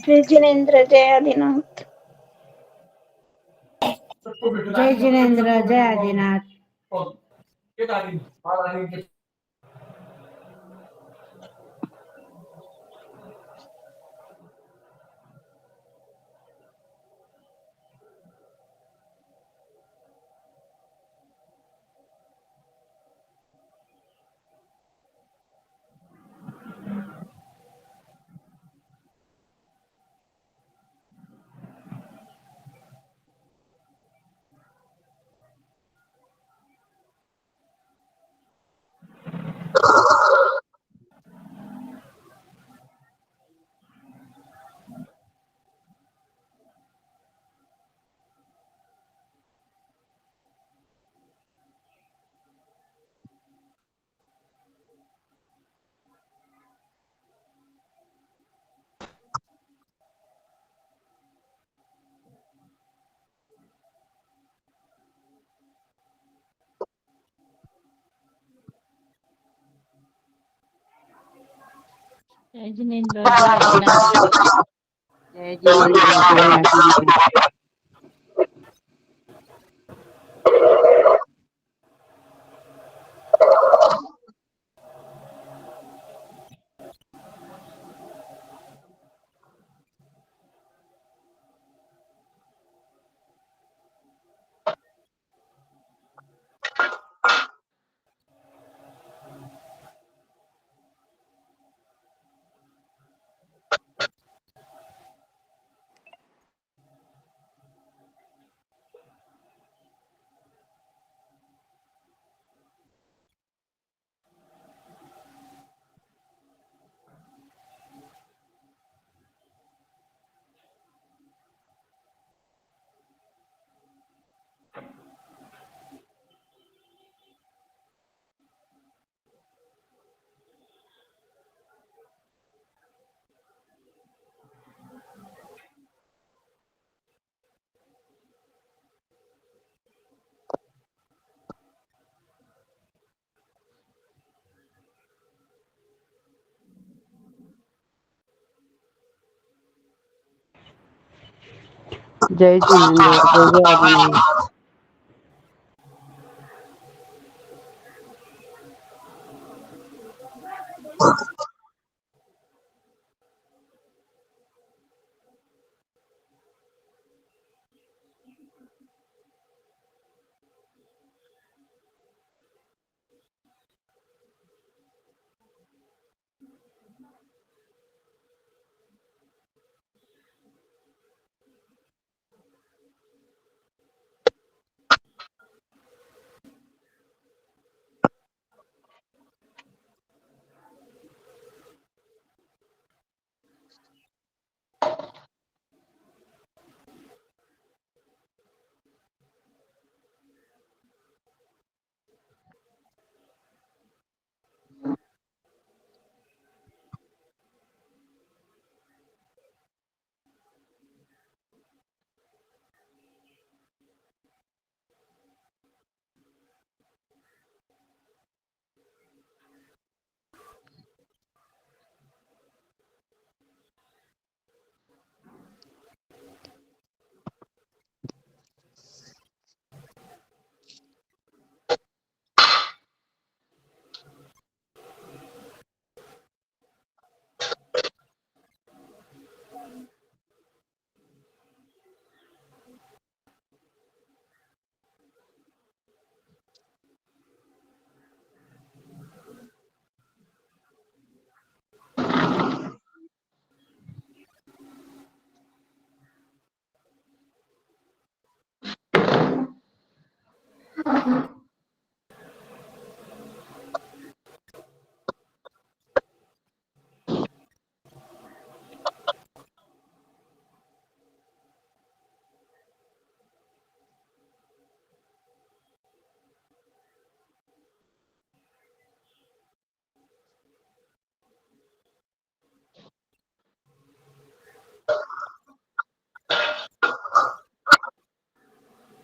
जय जिनेन्द्र, जय आदिनाथ। जय जिनेन्द्र, जय आदिनाथ। जय जिनेन्द्र, जय आदिनाथ। जय जिनेन्द्र, जय आदिनाथ। जय जिनेन्द्र, जय जय आदिनाथ।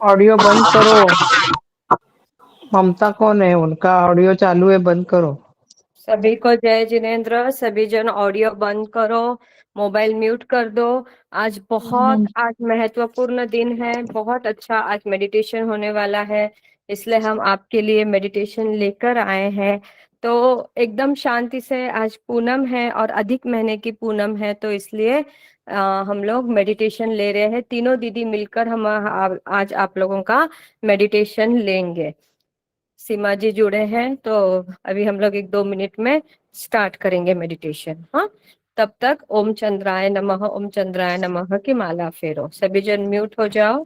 ऑडियो बंद करो। ममता कौन है? उनका ऑडियो चालू है, बंद करो। सभी को जय जिनेंद्र। सभी जन ऑडियो बंद करो, मोबाइल म्यूट कर दो। आज महत्वपूर्ण दिन है, बहुत अच्छा आज मेडिटेशन होने वाला है, इसलिए हम आपके लिए मेडिटेशन लेकर आए हैं। तो एकदम शांति से, आज पूनम है और अधिक महीने की पूनम है, तो इसलिए हम लोग मेडिटेशन ले रहे हैं। तीनों दीदी मिलकर हम आज आप लोगों का मेडिटेशन लेंगे। सीमा जी जुड़े हैं, तो अभी हम लोग 1-2 मिनट में स्टार्ट करेंगे मेडिटेशन। हाँ, तब तक ओम चंद्राय नमः की माला फेरो। सभी जन म्यूट हो जाओ।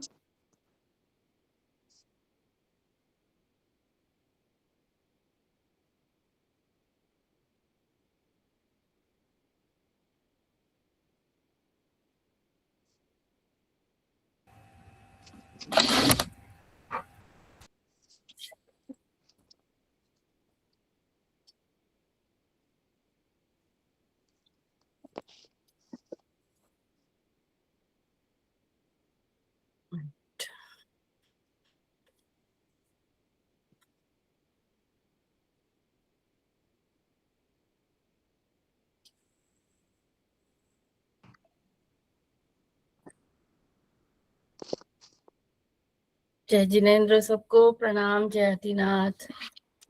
जय जिनेन्द्र, सबको प्रणाम। जय आदिनाथ।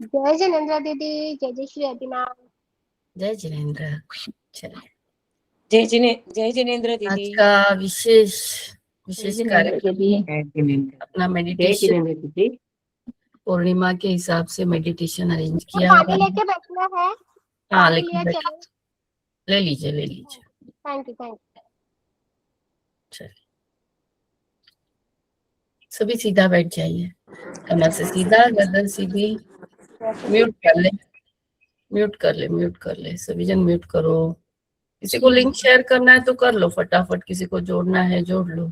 जय जिनेन्द्र दीदी। जय जय श्री आदिनाथ। जय जिनेन्द्र। चलिए, जय जिनेन्द्र आज दीदी। का विशेष जिनेंद्र कार्यक्रम दीदी। अपना जय मेडिटेशन जिनेंद्र दीदी। पूर्णिमा के हिसाब से मेडिटेशन अरेंज तो किया हुआ पानी है। लेके बैठना है। हाँ, पानी लेकिन लिया चलो। ले लीजिए। Thank you. चलिए, सभी सीधा बैठ जाइए, कमर से सीधा, गर्दन सीधी। म्यूट कर ले। सभी जन म्यूट करो। किसी को लिंक शेयर करना है तो कर लो फटाफट, किसी को जोड़ना है जोड़ लो।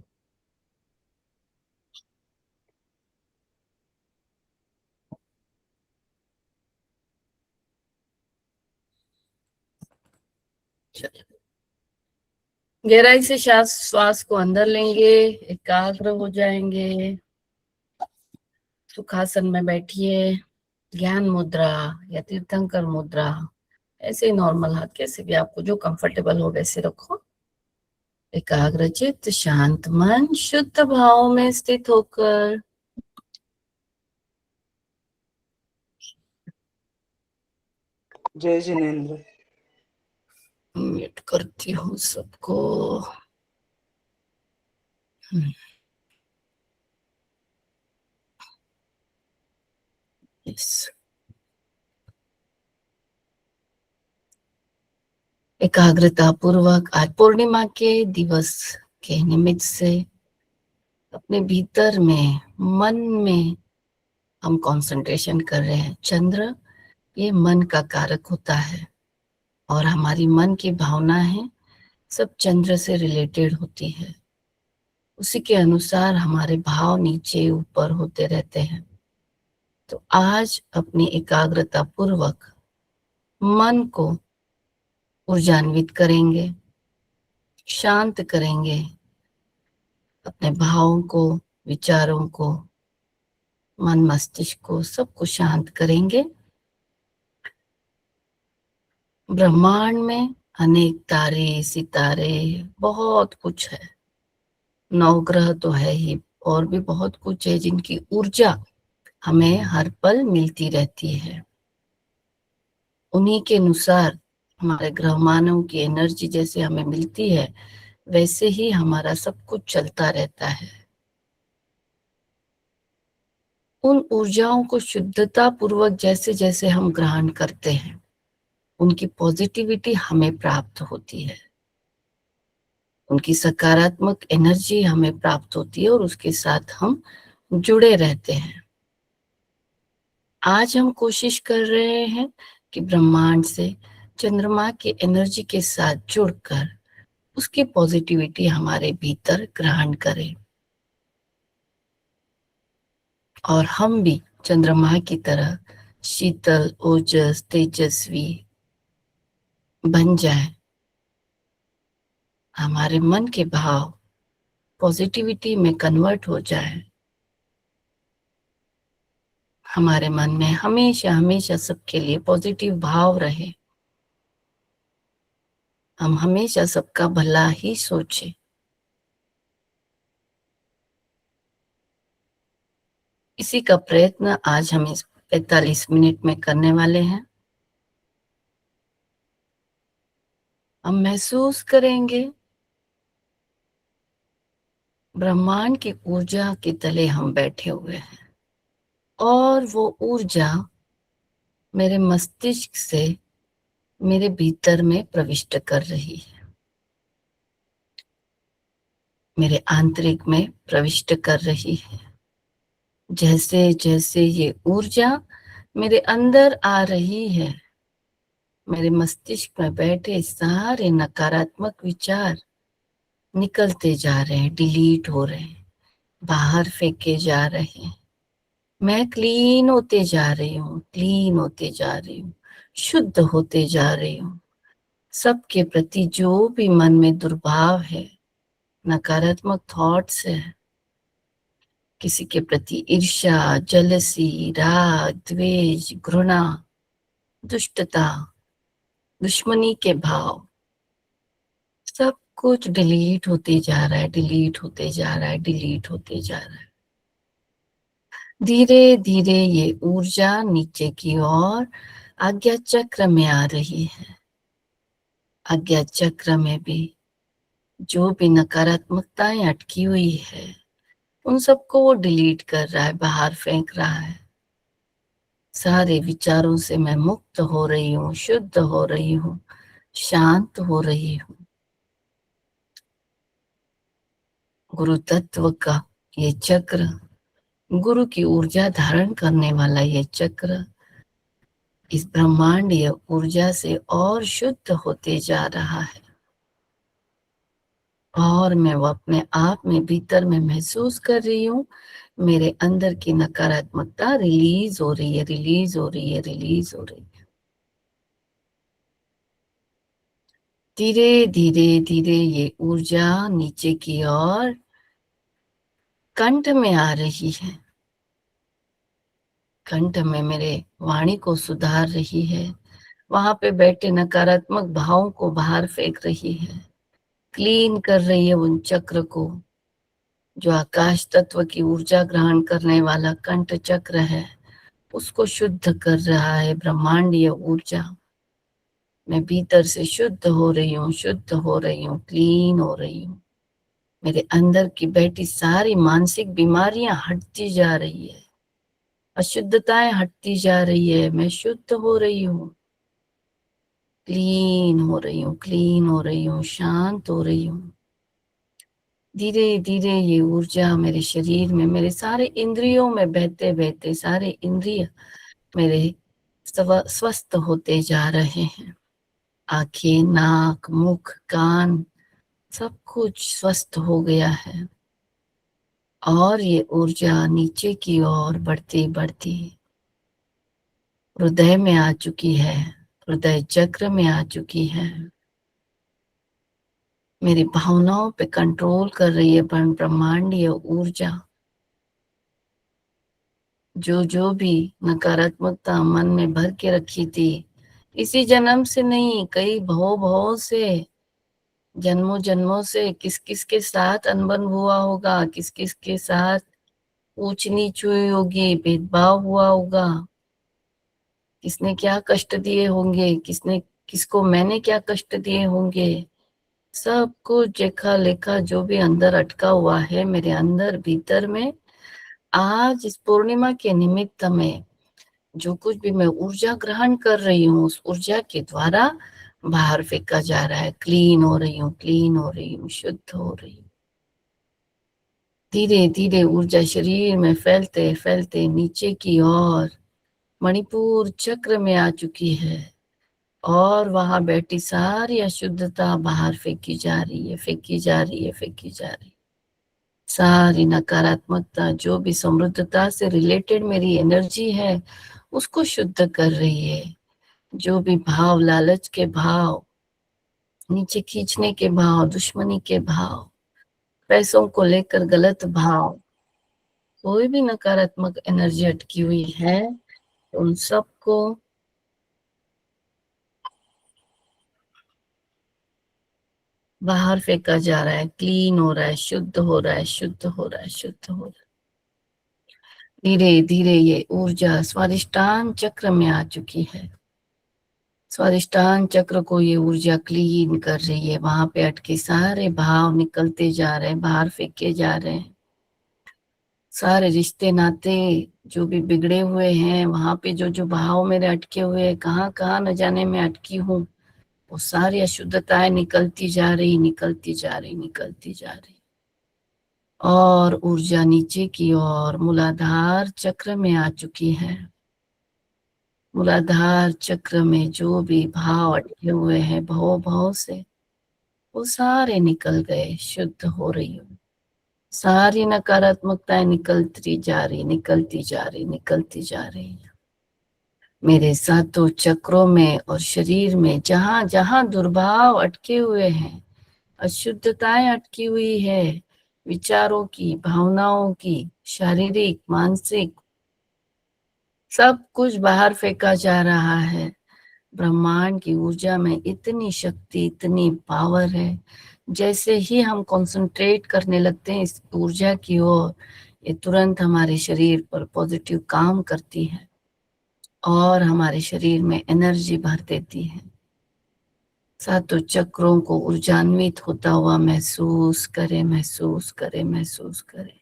चलिए, गहराई से श्वास को अंदर लेंगे, एकाग्र हो जाएंगे। सुखासन में बैठिए, ज्ञान मुद्रा या तीर्थंकर मुद्रा, ऐसे नॉर्मल हाथ, कैसे भी आपको जो कंफर्टेबल हो वैसे रखो। एकाग्र चित्त, शांत मन, शुद्ध भाव में स्थित होकर जय जिनेन्द्र। म्यूट करती हूँ सबको। यस, एकाग्रता पूर्वक आज पूर्णिमा के दिवस के निमित्त से अपने भीतर में, मन में हम कंसंट्रेशन कर रहे हैं। चंद्र ये मन का कारक होता है और हमारी मन की भावनाएं सब चंद्र से रिलेटेड होती है। उसी के अनुसार हमारे भाव नीचे ऊपर होते रहते हैं। तो आज अपनी एकाग्रता पूर्वक मन को ऊर्जान्वित करेंगे, शांत करेंगे, अपने भावों को, विचारों को, मन मस्तिष्क को, सबको शांत करेंगे। ब्रह्मांड में अनेक तारे सितारे बहुत कुछ है, नवग्रह तो है ही, और भी बहुत कुछ है जिनकी ऊर्जा हमें हर पल मिलती रहती है। उन्हीं के अनुसार हमारे ग्रह मानव की एनर्जी जैसे हमें मिलती है, वैसे ही हमारा सब कुछ चलता रहता है। उन ऊर्जाओं को शुद्धता पूर्वक जैसे जैसे हम ग्रहण करते हैं, उनकी पॉजिटिविटी हमें प्राप्त होती है, उनकी सकारात्मक एनर्जी हमें प्राप्त होती है और उसके साथ हम जुड़े रहते हैं। आज हम कोशिश कर रहे हैं कि ब्रह्मांड से चंद्रमा के एनर्जी के साथ जुड़कर उसकी पॉजिटिविटी हमारे भीतर ग्रहण करें और हम भी चंद्रमा की तरह शीतल, ओजस, तेजस्वी बन जाए। हमारे मन के भाव पॉजिटिविटी में कन्वर्ट हो जाए। हमारे मन में हमेशा हमेशा सबके लिए पॉजिटिव भाव रहे। हम हमेशा सबका भला ही सोचें। इसी का प्रयत्न आज हम इस 45 मिनट में करने वाले हैं। हम महसूस करेंगे ब्रह्मांड की ऊर्जा के तले हम बैठे हुए हैं और वो ऊर्जा मेरे मस्तिष्क से मेरे भीतर में प्रविष्ट कर रही है, मेरे आंतरिक में प्रविष्ट कर रही है। जैसे जैसे ये ऊर्जा मेरे अंदर आ रही है, मेरे मस्तिष्क में बैठे सारे नकारात्मक विचार निकलते जा रहे हैं, डिलीट हो रहे हैं, बाहर फेंके जा रहे हैं। मैं क्लीन होते जा रही हूँ, क्लीन होते जा रही हूँ, शुद्ध होते जा रही हूँ। सबके प्रति जो भी मन में दुर्भाव है, नकारात्मक थॉट्स है, किसी के प्रति ईर्ष्या, जलसी, राग, द्वेष, घृणा, दुष्टता, दुश्मनी के भाव, सब कुछ डिलीट होते जा रहा है, डिलीट होते जा रहा है, डिलीट होते जा रहा है। धीरे धीरे ये ऊर्जा नीचे की ओर आज्ञा चक्र में आ रही है। आज्ञा चक्र में भी जो भी नकारात्मकताएं अटकी हुई है, उन सबको वो डिलीट कर रहा है, बाहर फेंक रहा है। सारे विचारों से मैं मुक्त हो रही हूँ, शुद्ध हो रही हूँ, शांत हो रही हूँ। गुरु तत्व का ये चक्र, गुरु की ऊर्जा धारण करने वाला ये चक्र इस ब्रह्मांडीय ऊर्जा से और शुद्ध होते जा रहा है। और मैं वो अपने आप में भीतर में महसूस कर रही हूँ, मेरे अंदर की नकारात्मकता रिलीज हो रही है, रिलीज हो रही है, रिलीज हो रही है। धीरे धीरे धीरे ये ऊर्जा नीचे की ओर कंठ में आ रही है। कंठ में मेरे वाणी को सुधार रही है, वहां पे बैठे नकारात्मक भावों को बाहर फेंक रही है, क्लीन कर रही है उन चक्र को। जो आकाश तत्व की ऊर्जा ग्रहण करने वाला कंठ चक्र है, उसको शुद्ध कर रहा है ब्रह्मांडीय ऊर्जा। मैं भीतर से शुद्ध हो रही हूँ, शुद्ध हो रही हूँ, क्लीन हो रही हूँ। मेरे अंदर की बैठी सारी मानसिक बीमारियां हटती जा रही है, अशुद्धताएं हटती जा रही है। मैं शुद्ध हो रही हूँ, क्लीन हो रही हूँ, क्लीन हो रही हूँ, शांत हो रही हूँ। धीरे धीरे ये ऊर्जा मेरे शरीर में, मेरे सारे इंद्रियों में बहते बहते सारे इंद्रिय मेरे स्वस्थ होते जा रहे हैं। आंखें, नाक, मुख, कान, सब कुछ स्वस्थ हो गया है। और ये ऊर्जा नीचे की ओर बढ़ती बढ़ती हृदय में आ चुकी है, हृदय चक्र में आ चुकी है। मेरी भावनाओं पे कंट्रोल कर रही है ब्रह्मांडीय ऊर्जा। जो भी नकारात्मकता मन में भर के रखी थी, इसी जन्म से नहीं, कई भवों से, जन्मों जन्मों से किस किस के साथ अनबन हुआ होगा, किस किस के साथ ऊंच नीच हुई होगी, भेदभाव हुआ होगा, किसने क्या कष्ट दिए होंगे, किसको मैंने क्या कष्ट दिए होंगे, सब कुछ देखा लेखा जो भी अंदर अटका हुआ है मेरे अंदर भीतर में, आज इस पूर्णिमा के निमित्त में जो कुछ भी मैं ऊर्जा ग्रहण कर रही हूँ, उस ऊर्जा के द्वारा बाहर फेंका जा रहा है। क्लीन हो रही हूँ, क्लीन हो रही हूँ, शुद्ध हो रही हूँ। धीरे धीरे ऊर्जा शरीर में फैलते फैलते नीचे की ओर मणिपुर चक्र में आ चुकी है और वहां बैठी सारी अशुद्धता बाहर फेंकी जा रही है, फेंकी जा रही है, फेंकी जा रही है। सारी नकारात्मकता जो भी समृद्धता से रिलेटेड मेरी एनर्जी है, उसको शुद्ध कर रही है। जो भी भाव, लालच के भाव, नीचे खींचने के भाव, दुश्मनी के भाव, पैसों को लेकर गलत भाव, कोई भी नकारात्मक एनर्जी अटकी हुई है उन सबको बाहर फेंका जा रहा है, क्लीन हो रहा है, शुद्ध हो रहा है, शुद्ध हो रहा है, शुद्ध हो रहा है। धीरे धीरे ये ऊर्जा स्वादिष्टान चक्र में आ चुकी है। स्वादिष्टान चक्र को ये ऊर्जा क्लीन कर रही है। वहां पे अटके सारे भाव निकलते जा रहे हैं, बाहर फेंके जा रहे हैं। सारे रिश्ते नाते जो भी बिगड़े हुए हैं, वहां पे जो जो भाव मेरे अटके हुए हैं, कहाँ कहाँ न जाने में अटकी हूँ, वो सारी अशुद्धताएं निकलती जा रही, निकलती जा रही, निकलती जा रही। और ऊर्जा नीचे की ओर मूलाधार चक्र में आ चुकी है। मूलाधार चक्र में जो भी भाव अटके हुए हैं भव भाव से, वो सारे निकल गए, शुद्ध हो रही हूँ। सारी नकारात्मकताएं निकलती जा रही, निकलती जा रही, निकलती जा रही है। मेरे सातों चक्रों में और शरीर में जहां जहां दुर्भाव अटके हुए हैं, अशुद्धताएं अटकी हुई है, विचारों की, भावनाओं की, शारीरिक, मानसिक, सब कुछ बाहर फेंका जा रहा है। ब्रह्मांड की ऊर्जा में इतनी शक्ति, इतनी पावर है। जैसे ही हम कंसंट्रेट करने लगते हैं इस ऊर्जा की ओर, ये तुरंत हमारे शरीर पर पॉजिटिव काम करती है और हमारे शरीर में एनर्जी भर देती है। सातों चक्रों को ऊर्जान्वित होता हुआ महसूस करें, महसूस करें, महसूस करें।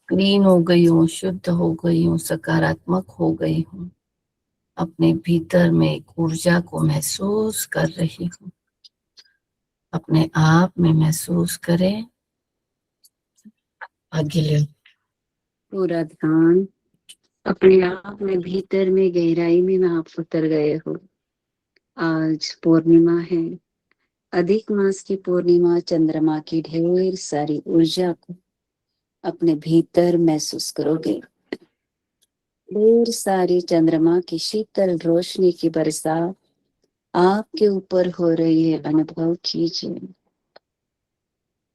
क्लीन हो गई हूँ, शुद्ध हो गई हूँ, सकारात्मक हो गई हूँ। अपने भीतर में एक ऊर्जा को महसूस कर रही हूँ। अपने आप में महसूस करें। आगे ले पूरा ध्यान अपने आप में भीतर में गहराई में आप उतर गए हो। आज पूर्णिमा है, अधिक मास की पूर्णिमा। चंद्रमा की ढेर सारी ऊर्जा को अपने भीतर महसूस करोगे। ढेर सारी चंद्रमा की शीतल रोशनी की बरसात आपके ऊपर हो रही है, अनुभव कीजिए।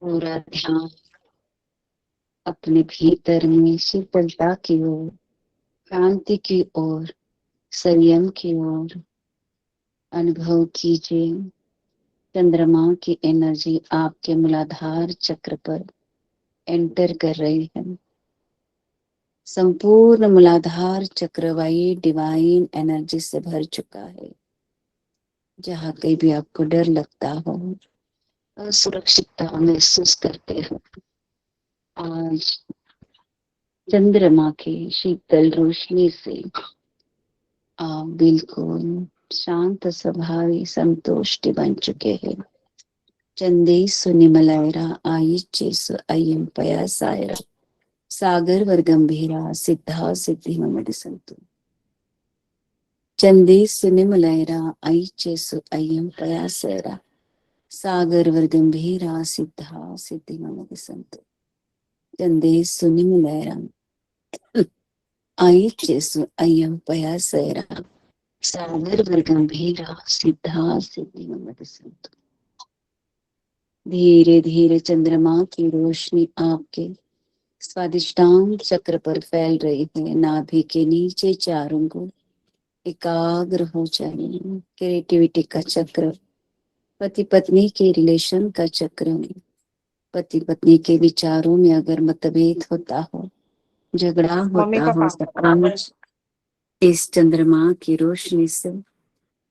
पूरा ध्यान अपने भीतर में शीतलता की ओर, शांति की ओर, संयम की ओर अनुभव कीजिए। चंद्रमा की एनर्जी आपके मूलाधार चक्र पर एंटर कर रही है। संपूर्ण मूलाधार चक्र वाई डिवाइन एनर्जी से भर चुका है। जहाँ कहीं भी आपको डर लगता हो, असुरक्षितता महसूस करते हो, आज चंद्रमा की शीतल रोशनी से आप बिल्कुल शांत स्वभावी संतुष्टि बन चुके हैं। चंदेसु निमलैरा आयिचेसु अयं पयासायरा सागर वर गंभीरा सिद्धा सिद्धि ममद संतु। चंदेसु निमलैरा आयिचेसु अयं पयासायरा सागर वर गंभीरा सिद्धा सिद्धि ममद संतु। चंदेसु निमलैरा आयिचेसु अयं पयासायरा सागर वर गंभीरा सिद्धा सिद्धि ममद संतु। धीरे धीरे चंद्रमा की रोशनी आपके स्वादिष्टांग चक्र पर फैल रही है। नाभि के नीचे चारों को एकाग्र हो जाइए। क्रिएटिविटी का चक्र, पति पत्नी के रिलेशन का चक्र, पति पत्नी के विचारों में अगर मतभेद होता हो, झगड़ा होता हो, आज इस चंद्रमा की रोशनी से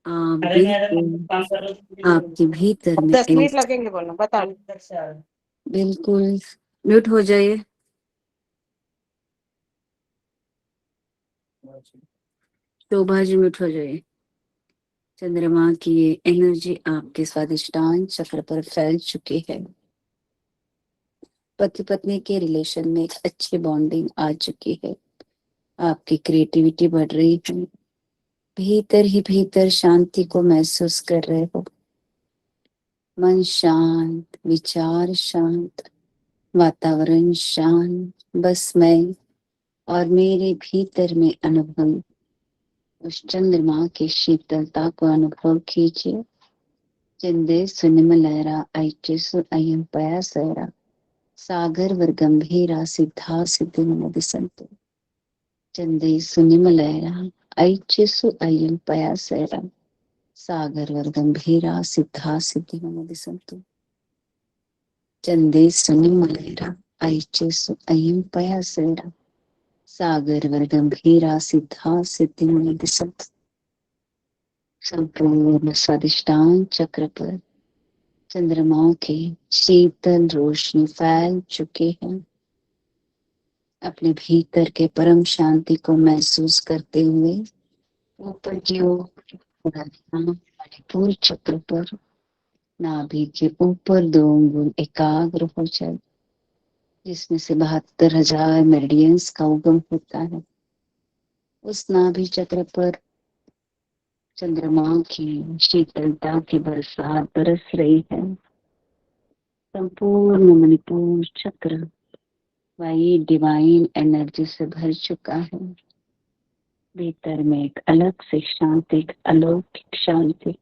आप बिल्कुल आपके भीतर में 10 मिनट लगेंगे बोलना, बता। बिल्कुल म्यूट हो जाइए। शोभा जी म्यूट हो जाइए। चंद्रमा की ये एनर्जी आपके स्वादिष्टान चक्र पर फैल चुकी है। पति पत्नी के रिलेशन में एक अच्छी बॉन्डिंग आ चुकी है। आपकी क्रिएटिविटी बढ़ रही है। भीतर ही भीतर शांति को महसूस कर रहे हो। मन शांत, विचार शांत, वातावरण शांत, बस मैं और मेरे भीतर में अनुभव। उस चंद्रमा की शीतलता को अनुभव कीजिए। चंदे सुनिमलैरा ऐचेसु अयं पयासैरा सागर वर गंभीरा सिद्धा सिद्धि नमोदि संतो चंदे सुनिमलैरा ऐचिसु अयं पयासैरा सागर वर गंभीरा सिद्धा सिद्धि नमोदि संतो चंदे सुनिमलैरा ऐचिसु अयं पयासैरा सागर वर गंभीरा सिद्धा सिद्धि नमोदि संतो संपूर्ण स्वादिष्टांग चक्र पर चंद्रमा के शीतल रोशनी फैल चुके हैं। अपने भीतर के परम शांति को महसूस करते हुए ऊपर की ओर मणिपुर चक्र पर नाभि के ऊपर 2 अंगुल एकाग्र हो जाए, जिसमें से 72,000 मेरिडियंस का उगम होता है। उस नाभि चक्र पर चंद्रमा की शीतलता की बरसात बरस रही है। संपूर्ण मणिपुर चक्र वही डिवाइन एनर्जी से भर चुका है। भीतर में एक अलग से शांति, एक अलौकिक शांति,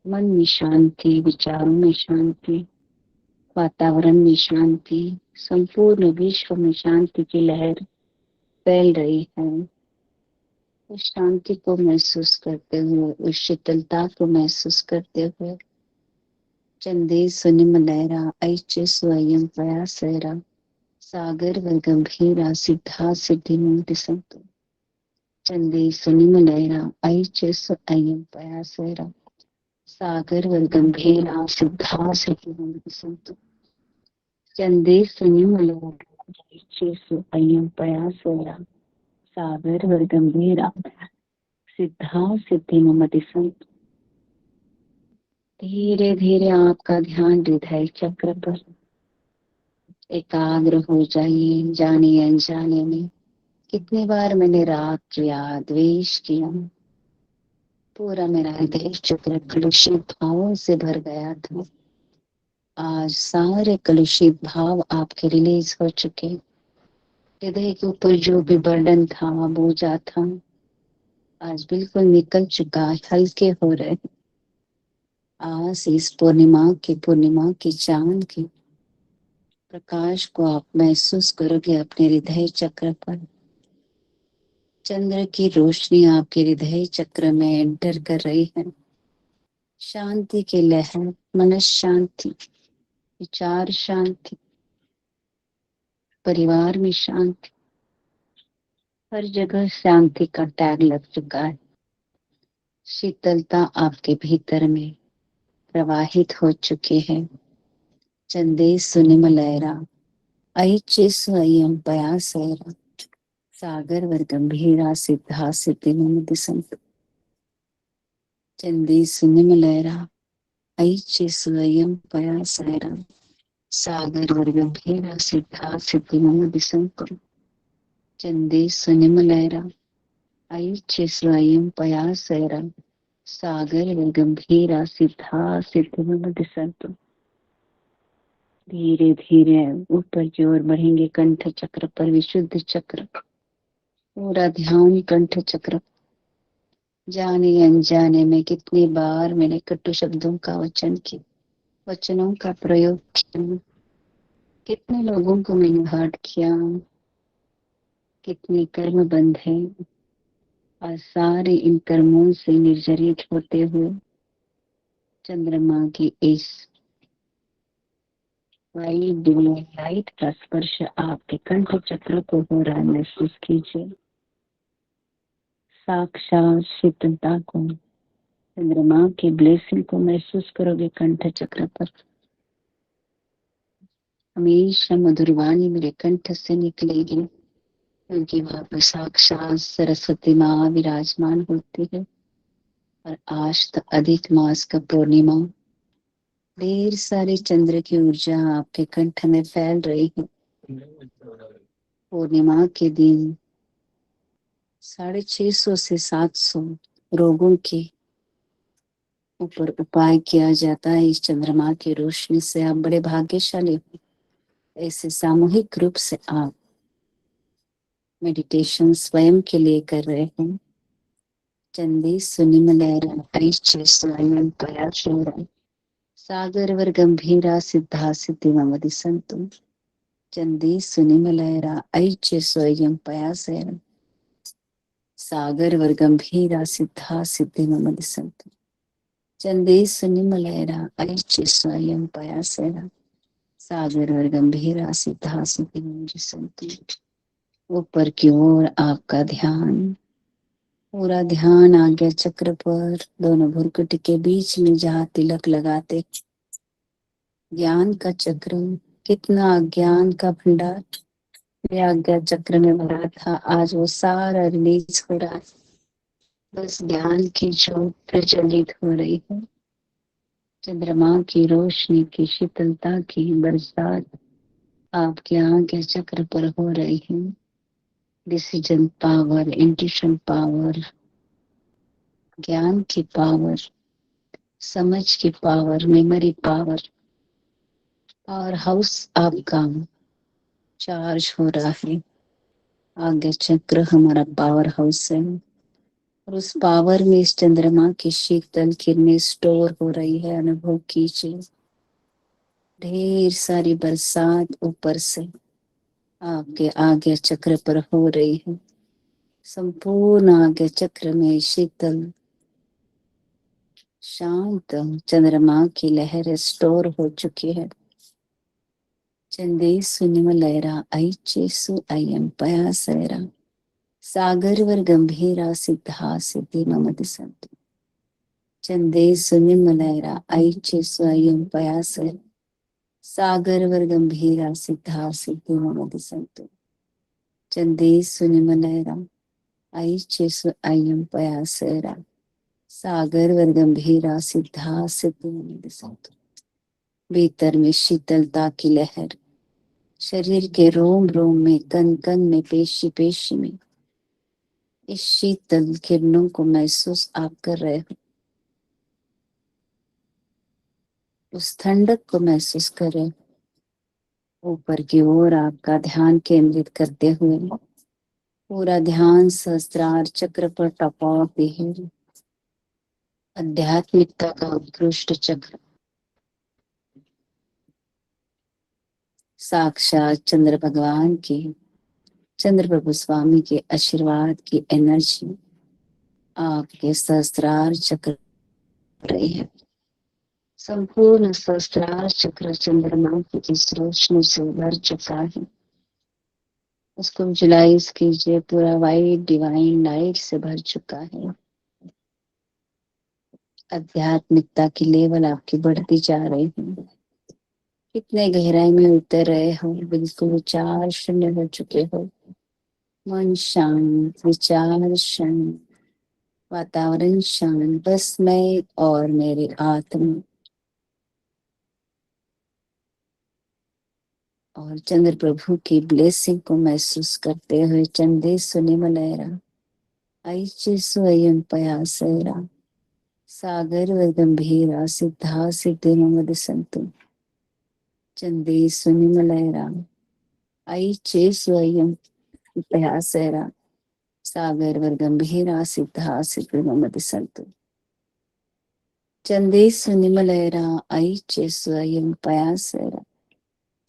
मन में शांति, विचारों में शांति, वातावरण में शांति, संपूर्ण विश्व में शांति की लहर फैल रही है। उस शांति को महसूस करते हुए, उस शीतलता को महसूस करते हुए चंदे सुनिमलैरा ऐचे स्वयं पयासैरा सागर व गंभीरा सिद्धा सिद्धि नमोदि संतो चंदे सुनिमलैरा ऐचे स्वयं पयासैरा सागर व गंभीरा सिद्धा सिद्धि नमोदि संतो चंदे सुनिमलैरा ऐचे स्वयं पयासैरा सागर व गंभीरा सिद्धा सिद्धि नमोदि संतो। धीरे धीरे आपका ध्यान हृदय चक्र पर एकाग्र हो जाइए। जाने अनजाने में कितनी बार मैंने राग किया, द्वेष किया, पूरा मेरा हृदय चक्र कलुषित भावों से भर गया था। आज सारे कलुषित भाव आपके रिलीज हो चुके। हृदय के ऊपर जो भी बर्डन था, बोझा था, आज बिल्कुल निकल चुका, हल्के हो रहे। आज इस पूर्णिमा की चांद की प्रकाश को आप महसूस करोगे अपने हृदय चक्र पर। चंद्र की रोशनी आपके हृदय चक्र में एंटर कर रही है। शांति की लहर, मन शांति, विचार शांति, परिवार में शांति, हर जगह शांति का टैग लग चुका है। शीतलता आपके भीतर में प्रवाहित हो चुकी है। चंदे सुनिमलैरा ऐचे स्वयं पयासैरा सागर वर गंभीरा सिद्धा सिद्धि नमोदि संतो चंदे सुनिमलैरा ऐचे स्वयं पयासैरा सागर वर गंभीरा सिद्धा सिद्धि नमोदि संतो चंदे सुनिमलैरा ऐचे स्वयं पयासैरा सागर वर गंभीरा सिद्धा सिद्धि नमोदि संतो। धीरे धीरे ऊपर की ओर बढ़ेंगे कंठ चक्र पर, विशुद्ध चक्र, पूरा ध्यान कंठ चक्र। जाने अनजाने में कितनी बार मैंने कटु शब्दों का वचनों का प्रयोग किया, कितने लोगों को मैंने हर्ट किया, कितने कर्म बंध है। और सारे इन कर्मों से निर्जरित होते हुए चंद्रमा की इस वाइट डिवाइन लाइट का स्पर्श आपके कंठ चक्र को हो रहा है। महसूस कीजिए साक्षात शीतलता को, चंद्रमा की ब्लेसिंग को महसूस करोगे कंठ चक्र पर। हमेशा मधुर वाणी मेरे कंठ से निकलेगी, क्योंकि वहां पर साक्षात सरस्वती माँ विराजमान होती है। और आज तो अधिक मास का पूर्णिमा, ढेर सारी चंद्र की ऊर्जा आपके कंठ में फैल रही है। पूर्णिमा के दिन 650 से 700 रोगों के ऊपर उपाय किया जाता है इस चंद्रमा की रोशनी से। आप बड़े भाग्यशाली हो, ऐसे सामूहिक रूप से आप मेडिटेशन स्वयं के लिए कर रहे हैं। चंदे सुनिमलैरा ऐचे स्वयं पयासैरा सागरवर गंभीरा सिद्धा सिद्धिममति संतु चंदी सुनिमलयरा ऐच्य स्वयं पयासेन सागरवर गंभीरा सिद्धा सिद्धिममति संतु चंदी सुनिमलयरा ऐच्य स्वयं पयासेन सागरवर गंभीरा सिद्धा सिद्धिममति संतु। ऊपर की ओर आपका ध्यान, पूरा ध्यान आज्ञा चक्र पर, दोनों भुरकुटी के बीच में जहाँ तिलक लगाते, ज्ञान का चक्र, कितना ज्ञान का भंडार ये आज्ञा चक्र में भरा था, आज वो सारा रिलीज हो रहा है। बस ज्ञान की ज्योत प्रज्वलित हो रही है, चंद्रमा की रोशनी की शीतलता की बरसात आपके आज्ञा चक्र पर हो रही है। डिसीजन पावर, इंट्यूशन पावर, ज्ञान की पावर, समझ की power, memory power, power house आपका चार्ज हो रहा है। आज्ञा चक्र हमारा पावर हाउस है और उस पावर में इस चंद्रमा की शीतल किरणें स्टोर हो रही है। अनुभव कीजिए, ढेर सारी बरसात ऊपर से आपके आज्ञा चक्र पर हो रही है। संपूर्ण आज्ञा चक्र में शीतल शांत चंद्रमा की लहर स्टोर हो चुकी है। चंदे सुनिमलयरा ऐचेसु अयं पयासयरा सागरवर गंभीरा सिद्धा सिद्धि ममति संतु चंदे सुनिमलयरा ऐचेसु अयं पयासयरा सागरवर गंभीरा सिद्धा सिद्धि ममति संतु चंदे सुनिमलयरा ऐचेसु अयं पयासयरा सागरवर गंभीरा सिद्धा सिद्धि ममति संतु। भीतर में शीतलता की लहर, शरीर के रोम रोम में, कन कन में, पेशी पेशी में इस शीतल किरणों को महसूस आप कर रहे हो। उस ठंडक को महसूस कर रहे हो। ऊपर की ओर आपका ध्यान केंद्रित करते हुए पूरा ध्यान सहस्त्रार चक्र पर टपाते है। आध्यात्मिकता का उत्कृष्ट चक्र, साक्षात चंद्र भगवान की, चंद्र प्रभु स्वामी के आशीर्वाद की एनर्जी आपके सहस्त्रार चक्र रही है। संपूर्ण सहस्त्रार चक्र चंद्रमा की इस रोशनी से भर चुका है। उसको विजुलाइज कीजिए, पूरा वाइट डिवाइन लाइट से भर चुका है। आध्यात्मिकता की लेवल आपकी बढ़ती जा रही है। कितने गहराई में उतर रहे हो, बिल्कुल विचार शून्य हो चुके हो। मन शांत, विचार शांत, वातावरण शांत, बस मैं और मेरी आत्मा और चंद्र प्रभु की ब्लेसिंग को महसूस करते हुए चंदे सुनिमलयरा ऐचे स्वयं पयासयरा सागर व गंभीरा सिद्धा सिद्धि ममति संतु चंदे सुनिमलयरा ऐचे स्वयं पयासयरा सागर व गंभीरा सिद्धा सिद्धि ममति संतु चंदे सुनिमलयरा ऐचे स्वयं पयासयरा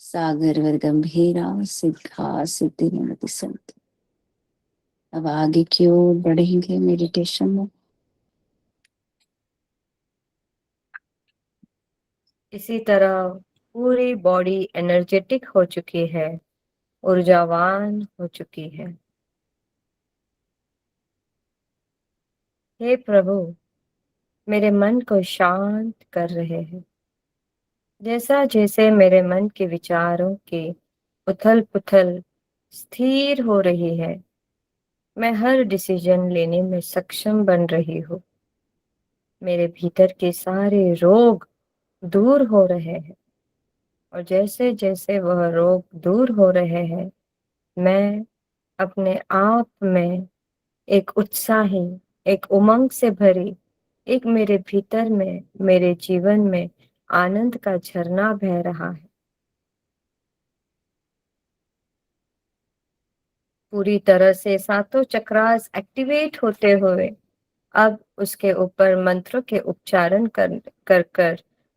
सागर वर गंभीरा सिद्धा सिद्धि ममति संतु। अब आगे की ओर बढ़ेंगे मेडिटेशन में। इसी तरह पूरी बॉडी एनर्जेटिक हो चुकी है, ऊर्जावान हो चुकी है। हे प्रभु, मेरे मन को शांत कर रहे हैं। जैसा जैसे मेरे मन के विचारों की उथल पुथल स्थिर हो रही है, मैं हर डिसीजन लेने में सक्षम बन रही हूँ। मेरे भीतर के सारे रोग दूर हो रहे हैं और जैसे जैसे वह रोग दूर हो रहे हैं, मैं अपने आप में एक उत्साही, एक उमंग से भरी, एक मेरे भीतर में, मेरे जीवन में आनंद का झरना बह रहा है। पूरी तरह से सातों चक्रास एक्टिवेट होते हुए अब उसके ऊपर मंत्रों के उच्चारण कर कर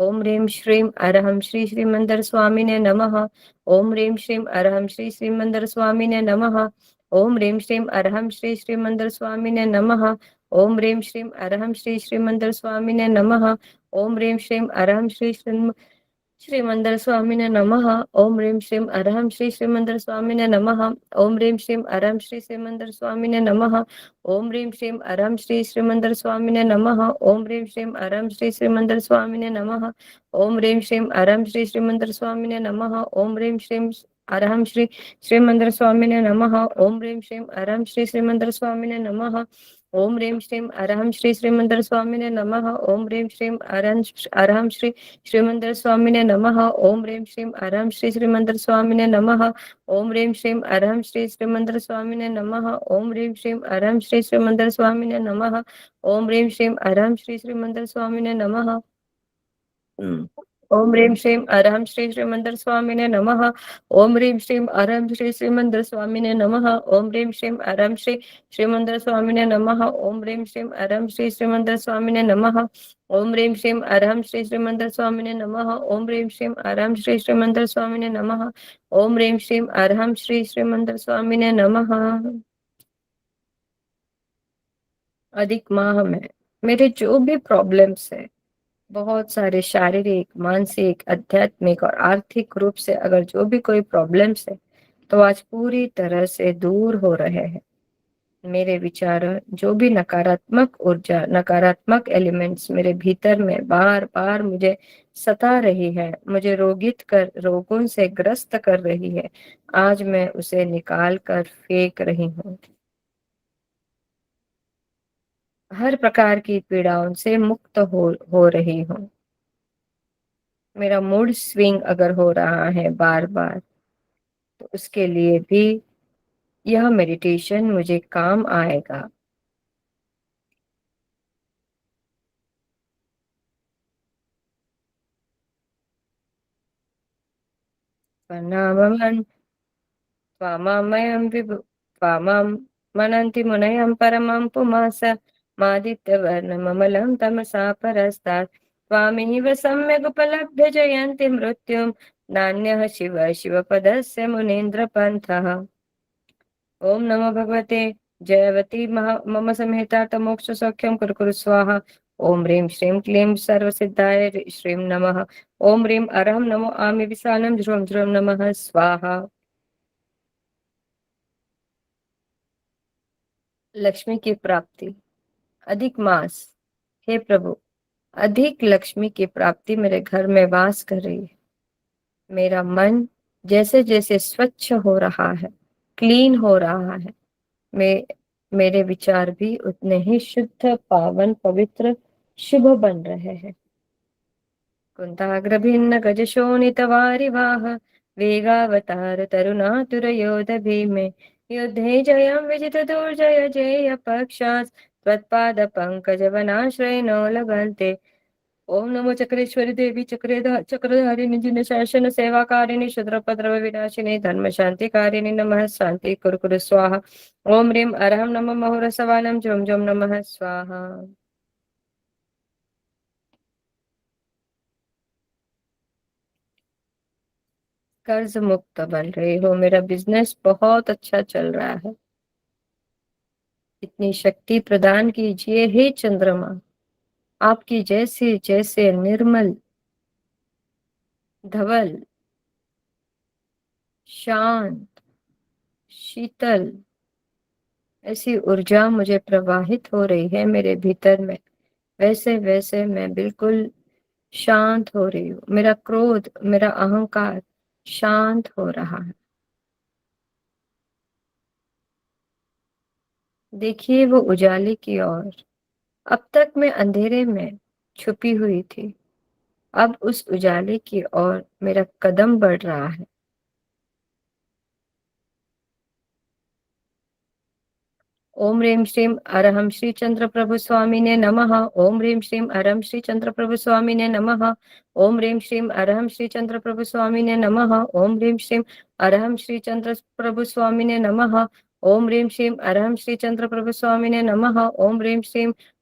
ओम ह्रीं श्रीं अरहं श्री श्रीमंदर स्वामिने नमः। ओम ह्रीं श्रीं अरहं श्री श्रीमंदर स्वामिने नमः। ओम ह्रीं श्रीं अरहं श्री श्रीमंदर स्वामिने नमः। ओम ह्रीं श्रीं अरहं श्री श्रीमंदर स्वामिने नमः। ओम ह्रीं श्रीं अरहं श्री श्रीमंदर स्वामिने नमः। ओम ह्रीं श्रीं अरहं श्री श्रीमंदर स्वामिने नमः। ओम ह्रीं श्रीं अरहं श्री श्रीमंदर स्वामिने नमः। ओम ह्रीं श्रीं अरहं श्री श्रीमंदर स्वामिने नमः। ओम ह्रीं श्रीं अरहं श्री श्रीमंदर स्वामिने नमः। ओम ह्रीं श्रीं अरहं श्री श्रीमंदर स्वामिने नमः। ओम ह्रीं श्रीं अरहं श्री श्रीमंदर स्वामिने नमः। ओम ह्रीं श्रीं अरहं श्री श्रीमंदर स्वामिने नमः। ओम ह्रीं श्रीं अरहं श्री श्रीमंदर स्वामिने नमः। ओम ह्रीं श्रीं अरहं श्री श्रीमंदर स्वामिने नमः। ओम ह्रीं श्रीं अरहं श्री श्रीमंदर स्वामिने नमः। ओम ह्रीं श्रीं अरहं श्री श्रीमंदर स्वामिने नमः। ओम ह्रीं श्रीं अरहं श्री श्रीमंदर स्वामिने नमः। ओम ह्रीं श्रीं अरहं श्री श्रीमंदर स्वामिने नमः। ओम ह्रीं श्रीं अरहं श्री श्रीमंदर स्वामिने नमः। ओम ह्रीं श्रीं अरहं श्री श्रीमंदर स्वामिने नमः। ओम ह्रीं श्रीं अरहं श्री श्रीमंदर स्वामिने नमः। ओम ह्रीं श्रीं अरहं श्री श्रीमंदर स्वामिने नमः। ओम ह्रीं श्रीं अरहं श्री श्रीमंदर स्वामिने नमः। ओम ह्रीं श्रीं अरहं श्री श्रीमंदर स्वामिने नमः। ओम ह्रीं श्रीं अरहं श्री श्रीमंदर स्वामिने नमः। अधिक माह में मेरे जो भी प्रॉब्लम्स है, बहुत सारे शारीरिक, मानसिक, आध्यात्मिक और आर्थिक रूप से अगर जो भी कोई प्रॉब्लम्स है, तो आज पूरी तरह से दूर हो रहे हैं। मेरे विचार, जो भी नकारात्मक ऊर्जा, नकारात्मक एलिमेंट्स मेरे भीतर में बार बार मुझे सता रही है, मुझे रोगों से ग्रस्त कर रही है, आज मैं उसे निकाल कर फेंक रही हूँ। हर प्रकार की पीड़ाओं से मुक्त हो रही हूँ। मेरा मूड स्विंग अगर हो रहा है बार बार, तो उसके लिए भी यह मेडिटेशन मुझे काम आएगा। प्रणामं त्वामामयं विभु त्वामां मनन्ति मुनयं परमं पुमास मादित्यवर्णममलं तमसा परस्तात् त्वामेव सम्यगुपलभ्य जयन्ति मृत्युं नान्यः शिव शिवपदस्य मुनीन्द्रपन्थः। ओम नमो भगवते जयवती मम समेतार्थ मोक्ष सौख्यं कुरु स्वाहा। ओम ह्रीं श्रीं क्लीं सर्वसिद्धाय श्रीं नमः। ओम ह्रीं अरहं नमो आमि विशालं ध्रुवं ध्रुवं नमः स्वाहा। लक्ष्मी की प्राप्ति, अधिक मास। हे प्रभु, अधिक लक्ष्मी की प्राप्ति मेरे घर में वास कर रही है। मेरा मन जैसे जैसे स्वच्छ हो रहा है, क्लीन हो रहा है, मेरे विचार भी उतने ही शुद्ध, पावन, पवित्र, शुभ बन रहे हैं। कुंताग्रभिन्न गज शोणित वारिवाह वेगावतार तरुणातुर योध भीमे युद्धे जयं विजित दुर्जय जेय पक्षात् त्वत्पाद पंकज वनाश्रयणो लभन्ते। ओम नमो चक्रेश्वरी देवी चक्रधारिणी जिन शासन सेवाकारिणी शूद्रपद्रव विनाशिनी धर्म शांतिकारिणी नमः शांति कुरु स्वाहा। ओम ह्रीं अरहं नमः महुरसवानं झुम झुम नमः स्वाहा। कर्ज मुक्त बन रही हो, मेरा बिजनेस बहुत अच्छा चल रहा है। इतनी शक्ति प्रदान कीजिए हे चंद्रमा, आपकी जैसे जैसे निर्मल, धवल, शांत, शीतल ऐसी ऊर्जा मुझे प्रवाहित हो रही है मेरे भीतर में, वैसे वैसे मैं बिल्कुल शांत हो रही हूँ। मेरा क्रोध, मेरा अहंकार शांत हो रहा है। देखिए वो उजाले की ओर। अब तक मैं अंधेरे में छुपी हुई थी, अब उस उजाले की ओर मेरा कदम बढ़ रहा है। ओम ह्रीं श्रीं अरहं श्री चंद्र प्रभु स्वामिने नमः। ओम ह्रीं श्रीं अरहं श्री चंद्र प्रभु स्वामिने नमः। ओम ह्रीं श्रीं अरहं श्री चंद्र प्रभु स्वामिने नमः। ओम ह्रीं श्रीं अरहं श्री चंद्र प्रभु स्वामिने नमः। ओम ह्रीं श्रीं अरहं श्री चंद्र प्रभु स्वामिने नमः। ओम ह्रीं श्रीं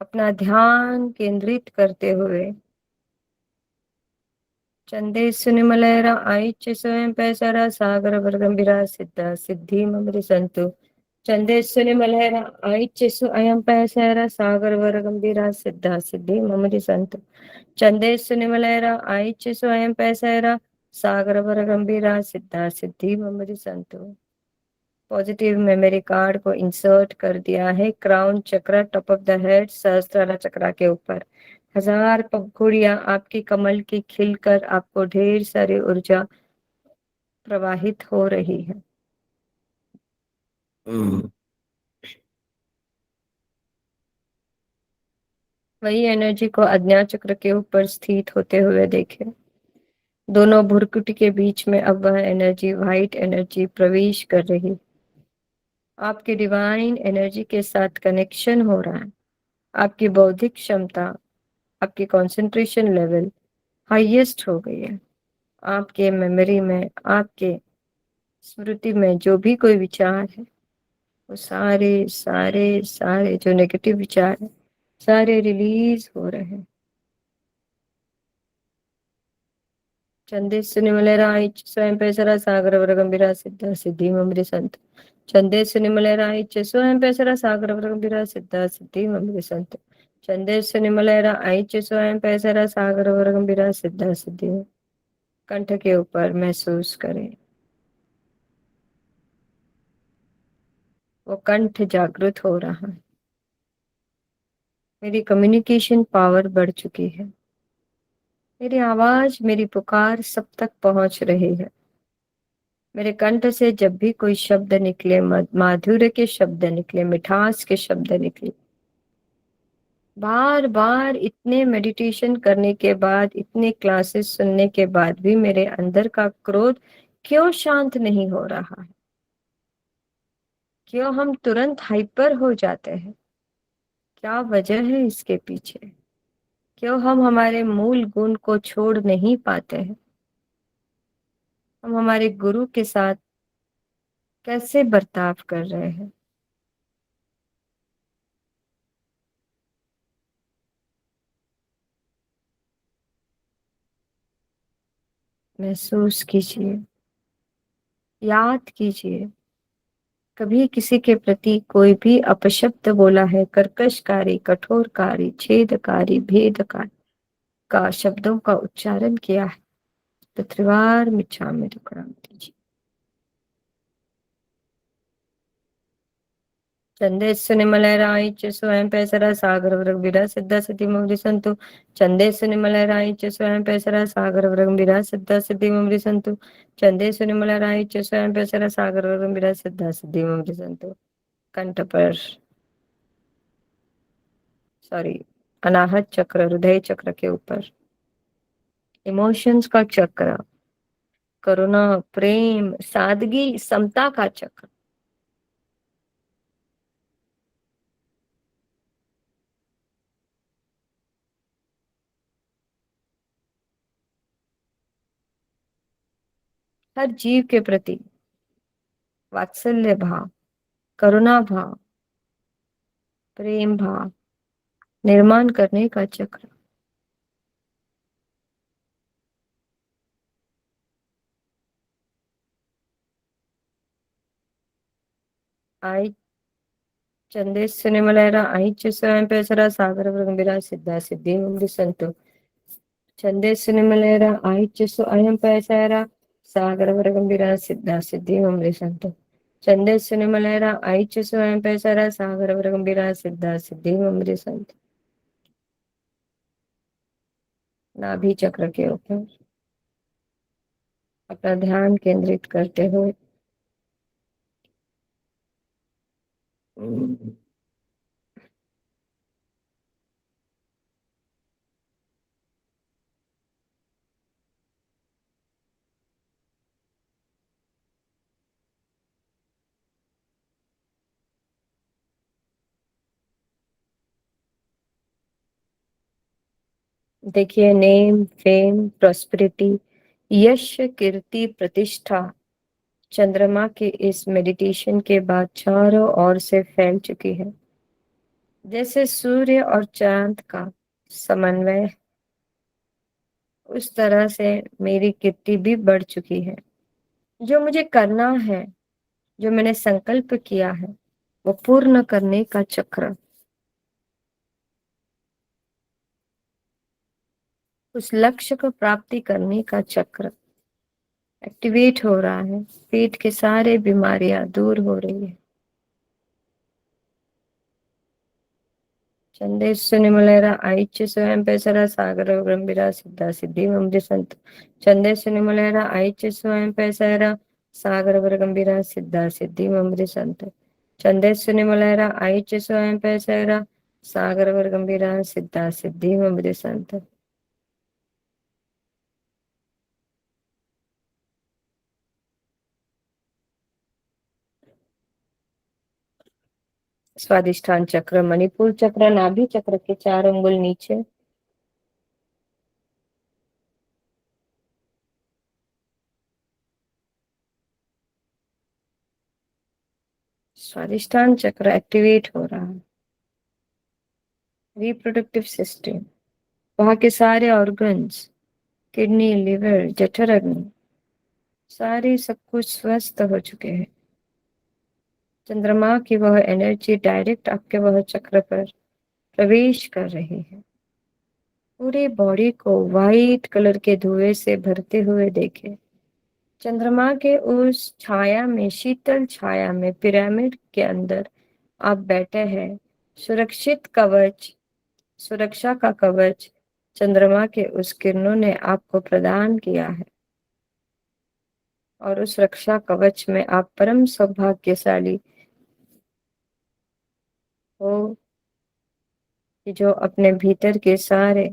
अपना ध्यान केंद्रित करते हुए चंदे सुनिमलैरा आइच स्वयं पैसरा सागर गंभीरा सिद्ध सिद्धि ममरि संतु चंदे सुनिमलैरा आइच स्वयं पैसरा सागर गंभीरा सिद्ध सिद्धि ममरि संतु चंदे सुनिमलैरा आइच स्वयं पैसरा सागर गंभीरा सिद्ध सिद्धि ममरि संतु पॉजिटिव मेमोरी कार्ड को इंसर्ट कर दिया है क्राउन चक्र टॉप ऑफ द हेड सहस्त्रारा चक्र के ऊपर 1000 पंखुड़ियां आपकी कमल की खिलकर आपको ढेर सारी ऊर्जा प्रवाहित हो रही है। वही एनर्जी को आज्ञा चक्र के ऊपर स्थित होते हुए देखें। दोनों भुरकुटी के बीच में अब वह एनर्जी व्हाइट एनर्जी प्रवेश कर रही। आपकी डिवाइन एनर्जी के साथ कनेक्शन हो रहा है। आपकी बौद्धिक क्षमता, आपकी कंसंट्रेशन लेवल हाईएस्ट हो गई है। आपके मेमोरी में, आपके स्मृति में जो भी कोई विचार है वो सारे सारे सारे जो नेगेटिव विचार है सारे रिलीज हो रहे हैं। चंदे सुनिमलैराइच स्वयं पैसरा सागर गंभीरा सिद्ध सिद्धि ममरि संत चंदे सुनिमलैराइच स्वयं पैसरा सागर गंभीरा सिद्ध सिद्धि ममरि संत चंदे सुनिमलैरा आइच स्वयं पैसरा सागर गंभीरा सिद्ध सिद्धि। कंठ के ऊपर महसूस करें, वो कंठ जागृत हो रहा है। मेरी कम्युनिकेशन पावर बढ़ चुकी है। मेरी आवाज, मेरी पुकार सब तक पहुंच रही है। मेरे कंठ से जब भी कोई शब्द निकले, माधुर्य के शब्द निकले, मिठास के शब्द निकले, बार बार इतने मेडिटेशन करने के बाद, इतने क्लासेस सुनने के बाद भी मेरे अंदर का क्रोध क्यों शांत नहीं हो रहा है? क्यों हम तुरंत हाइपर हो जाते हैं? क्या वजह है इसके पीछे? क्यों हम हमारे मूल गुण को छोड़ नहीं पाते हैं? हम हमारे गुरु के साथ कैसे बर्ताव कर रहे हैं? महसूस कीजिए, याद कीजिए, कभी किसी के प्रति कोई भी अपशब्द बोला है, कर्कशकारी, कठोरकारी, छेदकारी, भेदकारी का शब्दों का उच्चारण किया है तो त्रिवार मिच्छामि दुक्कड़म दीजिए। चंदेस्सु निमलैराइच स्वयं पैसरा सागर वृगवीरा सिद्ध सिद्धि ममरि संतु चंदेस्सु निमलैराइच स्वयं पैसरा सागर वृगवीरा सिद्ध सिद्धि ममरि संतु चंदेस्सु निमलैराइच स्वयं पैसरा सागर वृगवीरा सिद्ध सिद्धि ममरि संतु। कंठ पर, सॉरी, अनाहत चक्र, हृदय चक्र के ऊपर, इमोशंस का चक्र, करुणा, प्रेम, सादगी, समता का चक्र, हर जीव के प्रति वात्सल्य भाव, करुणा भाव, प्रेम भाव निर्माण करने का चक्र। आई चंदेस्सु निमलैरा आइच स्वयं पैसरा सागर वृगवीरा सिद्ध सिद्धि ममरि संतु चंदेस्सु निमलैरा आइच स्वयं पैसरा सागर वृगवीरा सिद्ध सिद्धि ममरि संतु चंदेस्सु निमलैरा आइच स्वयं पैसरा सागर वृगवीरा सिद्ध सिद्धि ममरि संतु। नाभि चक्र के ऊपर अपना ध्यान केंद्रित करते हुए देखिए, नेम, फेम, प्रॉस्पेरिटी, यश, कीर्ति, प्रतिष्ठा चंद्रमा के इस मेडिटेशन के बाद चारों ओर से फैल चुकी है। जैसे सूर्य और चांद का समन्वय, उस तरह से मेरी कीर्ति भी बढ़ चुकी है। जो मुझे करना है, जो मैंने संकल्प किया है, वो पूर्ण करने का चक्र, उस लक्ष्य को प्राप्ति करने का चक्र एक्टिवेट हो रहा है। पेट के सारे बीमारियां दूर हो रही है। चंदेश निमलेरा आइच्य स्वयं पैसरा सागर गंभीरा सिद्धा सिद्धि ममृत संत। चंदेश निमलेरा आइच्य स्वयं पैसरा सागर गंभीरा सिद्धा सिद्धि ममृत संत। चंदेश निमलेरा आइच्य स्वयं पैसरा सागर गंभीरा सिद्धा सिद्धि ममृत संत। स्वादिष्ठान चक्र, मणिपुर चक्र, नाभि चक्र के 4 अंगुल नीचे, स्वादिष्ठान चक्र एक्टिवेट हो रहा है। रिप्रोडक्टिव सिस्टम, वहां के सारे ऑर्गन्स, किडनी, लिवर, जठर अग्नि, सारे सब कुछ स्वस्थ हो चुके हैं। चंद्रमा की वह एनर्जी डायरेक्ट आपके वह चक्र पर प्रवेश कर रही है। पूरे बॉडी को वाइट कलर के धुएं से भरते हुए देखें। चंद्रमा के उस छाया में, शीतल छाया में, पिरामिड के अंदर आप बैठे हैं। सुरक्षित कवच, सुरक्षा का कवच चंद्रमा के उस किरणों ने आपको प्रदान किया है, और उस रक्षा कवच में आप परम सौभाग्यशाली हो कि जो अपने भीतर के सारे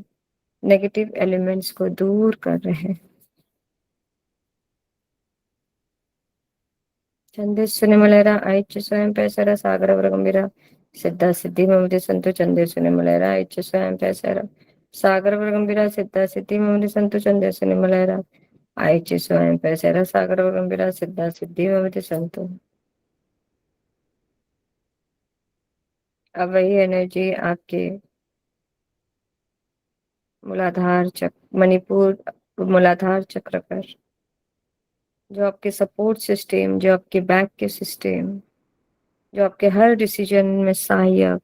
नेगेटिव एलिमेंट्स को दूर कर रहे हैं। चंदेश मलेरा आइच्य स्वयं पैसरा सागर गंभीरा सिद्धा सिद्धि ममृत संतु। चंदेश मलेरा आइच्य स्वयं पैसरा सागर गंभीरा सिद्धा सिद्धि ममृत संतु। चंदेश मलेरा आइच्य स्वयं पैसरा सागर गंभीरा सिद्धा सिद्धि ममृत संतु। अब वही एनर्जी आपके मूलाधार चक्र, मणिपुर मूलाधार चक्र पर, जो आपके सपोर्ट सिस्टम, जो आपके बैक के सिस्टम, जो आपके हर डिसीजन में सहायक,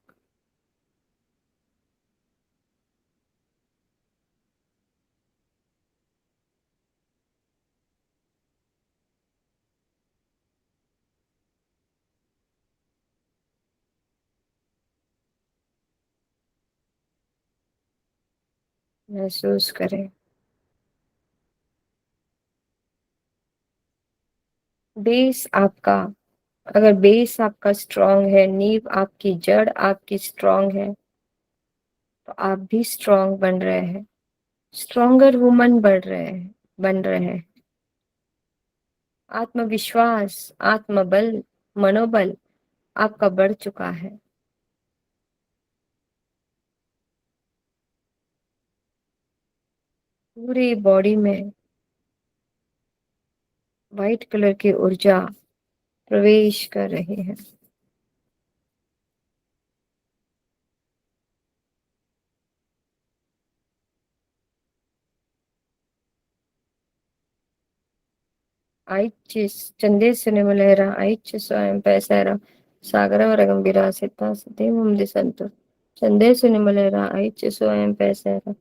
महसूस करें। बेस आपका, अगर बेस आपका स्ट्रांग है, नींव आपकी, जड़ आपकी स्ट्रांग है, तो आप भी स्ट्रांग बन रहे हैं, स्ट्रॉन्गर वुमन बन रहे हैं। आत्मविश्वास, आत्मबल, मनोबल आपका बढ़ चुका है। पूरी बॉडी में वाइट कलर की ऊर्जा प्रवेश कर रही है। आइच्य चंदेश निमलेरा आइच्य स्वयं पैसरा सागर गंभीरा सिद्धा सिद्धि मुमदि संतु। चंदेश निमलेरा आइच्य स्वयं पैसरा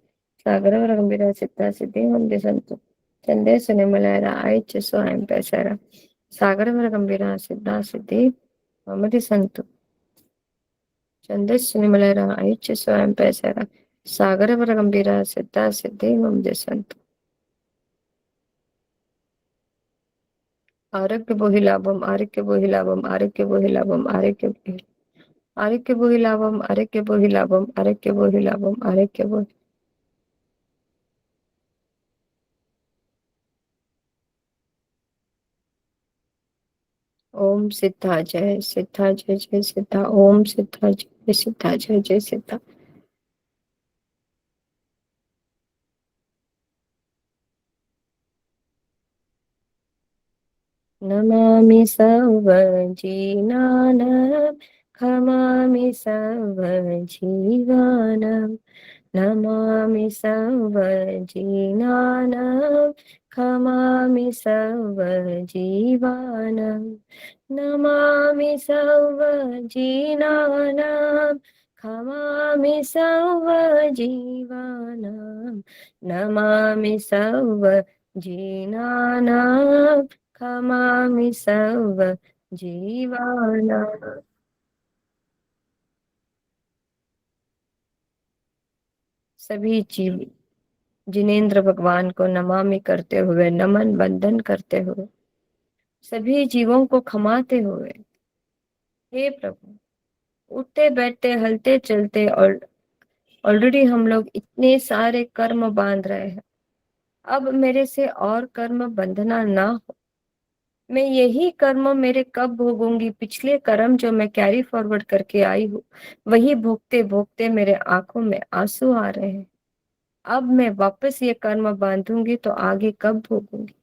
सागर गंभीरा सिद्धा सिद्धि मुमदि संतु। चंदेश निमलेरा आइच्य स्वयं पैसरा सागर गंभीरा सिद्धा सिद्धि मुमदि संतु। चंदेश निमलेरा आइच्य स्वयं पैसरा सागर गंभीरा सिद्धा सिद्धि मुमदि संतु। आरोग्य बोहि लाभम, आरोग्य बोहि लाभम, आरोग्य बोहि लाभम, आरोग्य बोहि, आरोग्य बोहि लाभम, आरोग्य बोहि लाभम, आरोग्य बोहि लाभम, आरोग्य बोहि। ओम सिद्धा जय सिद्धा जय जय सिद्धा। ओम सिद्धा जय सिद्धा जय जय सिद्धा। नमामि सर्वजीनानां खमामि सर्वजीवानां नमामि सर्वजीनानां खमामि सर्वजीवानां नमामि सर्वजीनानां खमामि सर्वजीवानां नमामि सर्वजीनानां खमामि सर्वजीवानां। सभी जीव जिनेंद्र भगवान को नमामि करते हुए, नमन वंदन करते हुए, सभी जीवों को क्षमाते हुए, हे प्रभु, उठते बैठते हलते चलते और ऑलरेडी हम लोग इतने सारे कर्म बांध रहे हैं, अब मेरे से और कर्म बंधना ना हो। मैं यही कर्म मेरे कब भोगूंगी, पिछले कर्म जो मैं कैरी फॉरवर्ड करके आई हूँ वही भोगते भोगते मेरे आंखों में आंसू आ रहे हैं। अब मैं वापस ये कर्म बांधूंगी तो आगे कब भोगूंगी।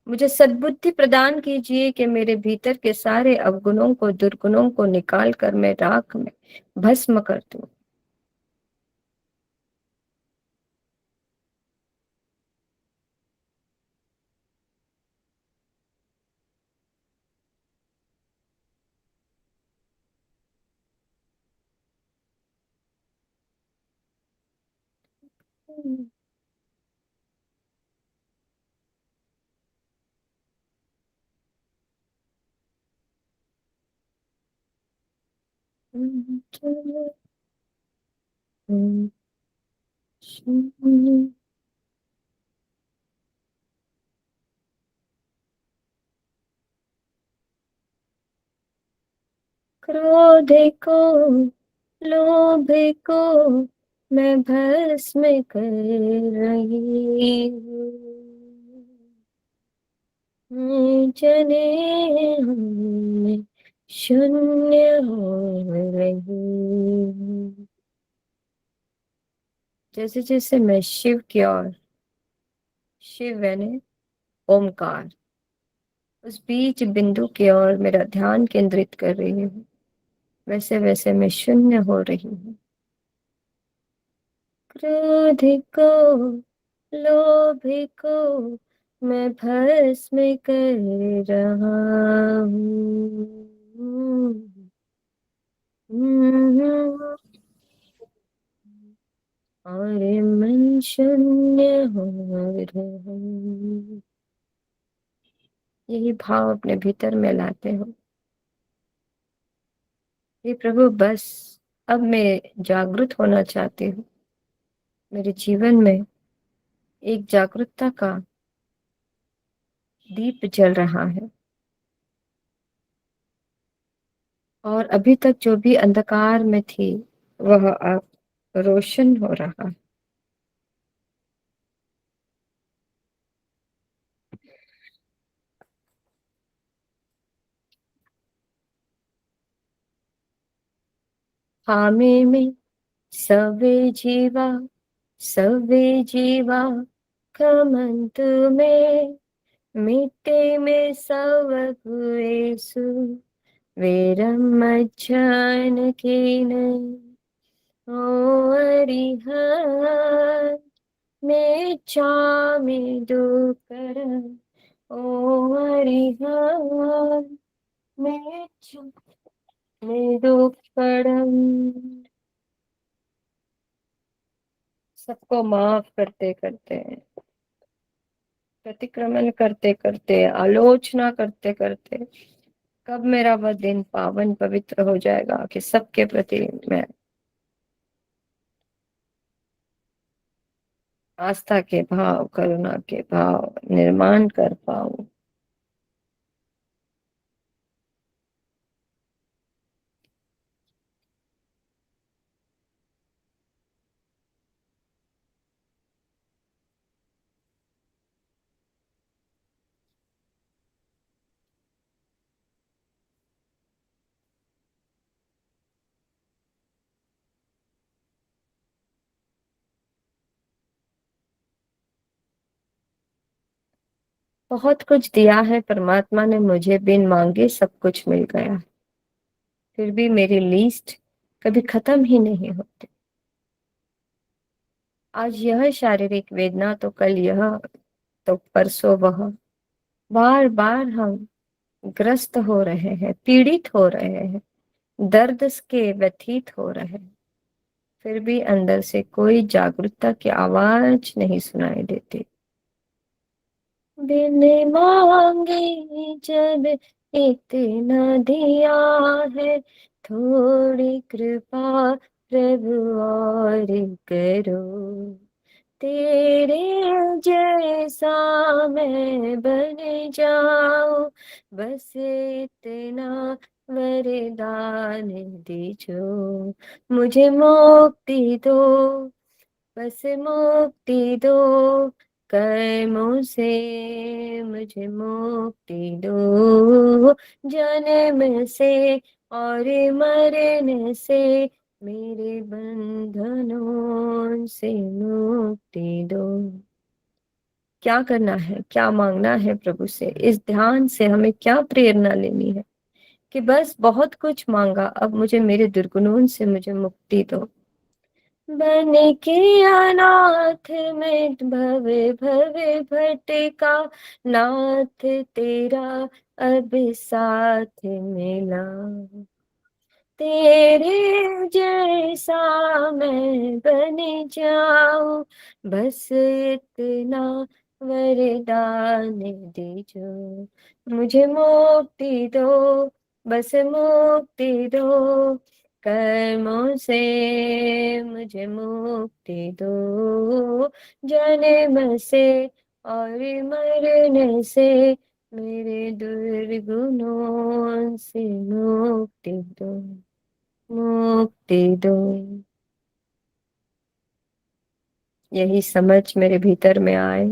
मुझे सद्बुद्धि प्रदान कीजिए कि मेरे भीतर के सारे अवगुणों को, दुर्गुणों को निकाल कर मैं राख में भस्म कर दूं। क्रोध को, लोभ को मैं भस्म कर रही हूँ, जने हमें शून्य हो रही हूँ। जैसे जैसे मैं शिव की ओर, शिव यानी ओमकार, उस बीच बिंदु की ओर मेरा ध्यान केंद्रित कर रही हूँ, वैसे वैसे मैं शून्य हो रही हूँ। क्रोध को, लोभ को मैं भस्म कर रहा हूँ, और मन शून्य हो रहा हूँ। यही भाव अपने भीतर में लाते हो। ये प्रभु, बस अब मैं जागृत होना चाहती हूँ। मेरे जीवन में एक जागरूकता का दीप जल रहा है, और अभी तक जो भी अंधकार में थी वह अब रोशन हो रहा है। हामे में सवे जीवा कमंत में, मिट्टे में सब हुएसु वेरम मज्जन की नहीं। ओ अरिहंत में चामी दुकर, ओ अरिहंत में चामी दुकड़म। सबको माफ करते करते, प्रतिक्रमण करते करते, आलोचना करते करते, कब मेरा वह दिन पावन पवित्र हो जाएगा कि सबके प्रति मैं आस्था के भाव, करुणा के भाव निर्माण कर पाऊं। बहुत कुछ दिया है परमात्मा ने मुझे, बिन मांगे सब कुछ मिल गया। फिर भी मेरी लिस्ट कभी खत्म ही नहीं होती। आज यह शारीरिक वेदना तो कल यह तो परसों वह, बार बार हम ग्रस्त हो रहे हैं, पीड़ित हो रहे हैं, दर्द के व्यथित हो रहे हैं, फिर भी अंदर से कोई जागरूकता की आवाज नहीं सुनाई देती। बिन मांगे जब इतना दिया है, थोड़ी कृपा प्रभु और करो, तेरे जैसा मैं बन जाऊं, बस इतना वरदान दीजो, मुझे मुक्ति दो, बस मुक्ति दो, कर्मों से मुझे मुक्ति दो, जन्म से और मरने से मेरे बंधनों से मुक्ति दो। क्या करना है, क्या मांगना है प्रभु से? इस ध्यान से हमें क्या प्रेरणा लेनी है कि बस बहुत कुछ मांगा, अब मुझे मेरे दुर्गुणों से मुझे मुक्ति दो। बन के अनाथ में भवे भवे भटका, नाथ तेरा अब साथ मिला, तेरे जैसा मैं बन जाऊं, बस इतना वरदान दीजो, मुझे मुक्ति दो, बस मुक्ति दो, कर्मों से मुझे मुक्ति दो, जन्म से और मरने से मेरे दुर्गुणों से मुक्ति दो, मुक्ति दो। यही समझ मेरे भीतर में आए,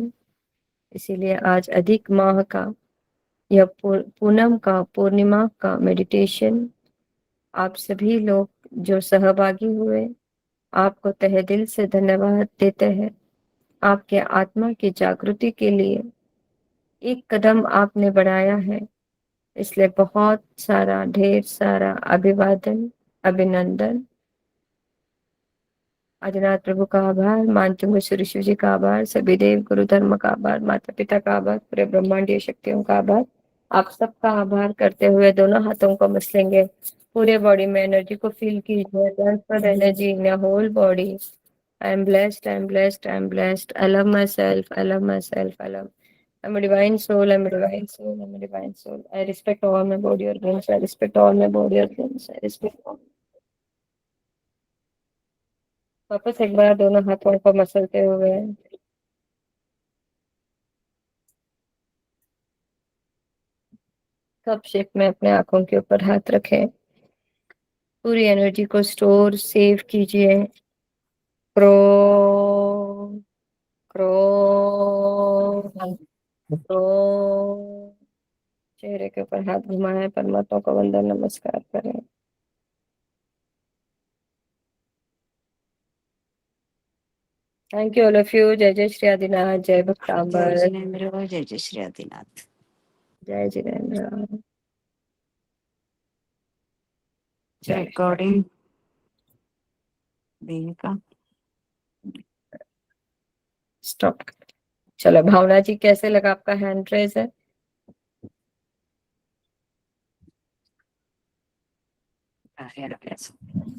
इसीलिए आज अधिक माह का यह पूनम का, पूर्णिमा का मेडिटेशन आप सभी लोग जो सहभागी हुए, आपको तहे दिल से धन्यवाद देते हैं। आपके आत्मा की जागृति के लिए एक कदम आपने बढ़ाया है, इसलिए बहुत सारा, ढेर सारा अभिवादन, अभिनंदन। आदिनाथ प्रभु का आभार, मानचुंग श्री शिव जी का आभार, सभी देव गुरु धर्म का आभार, माता पिता का आभार, पूरे ब्रह्मांडीय शक्तियों का आभार। आप सबका आभार करते हुए दोनों हाथों को मसलेंगे, पूरे बॉडी में एनर्जी को फील कीजिए, transfer energy in whole body. I am blessed, I am blessed, I am blessed, I love myself, I love myself, I love, I'm a divine soul, I'm a divine soul, I'm a divine soul. I respect all my body organs, I respect all my body organs, I respect all. वापस एक बार दोनों हाथों को मसलते हुए cup shape में अपने आंखों के ऊपर हाथ रखें, पूरी एनर्जी को स्टोर, सेव कीजिए। क्रो क्रो क्रो, चेहरे के ऊपर हाथ घुमाएं, परमात्मा को वंदन नमस्कार करें। Thank you all of you. जय जय श्री आदिनाथ, जय भक्तांबर, जय जिनेंद्र, जय जय श्री आदिनाथ, जय जिनेंद्र। चलिए रिकॉर्डिंग देगा। स्टॉप। चलो भावना जी, कैसे लगा आपका हैंड रेज है?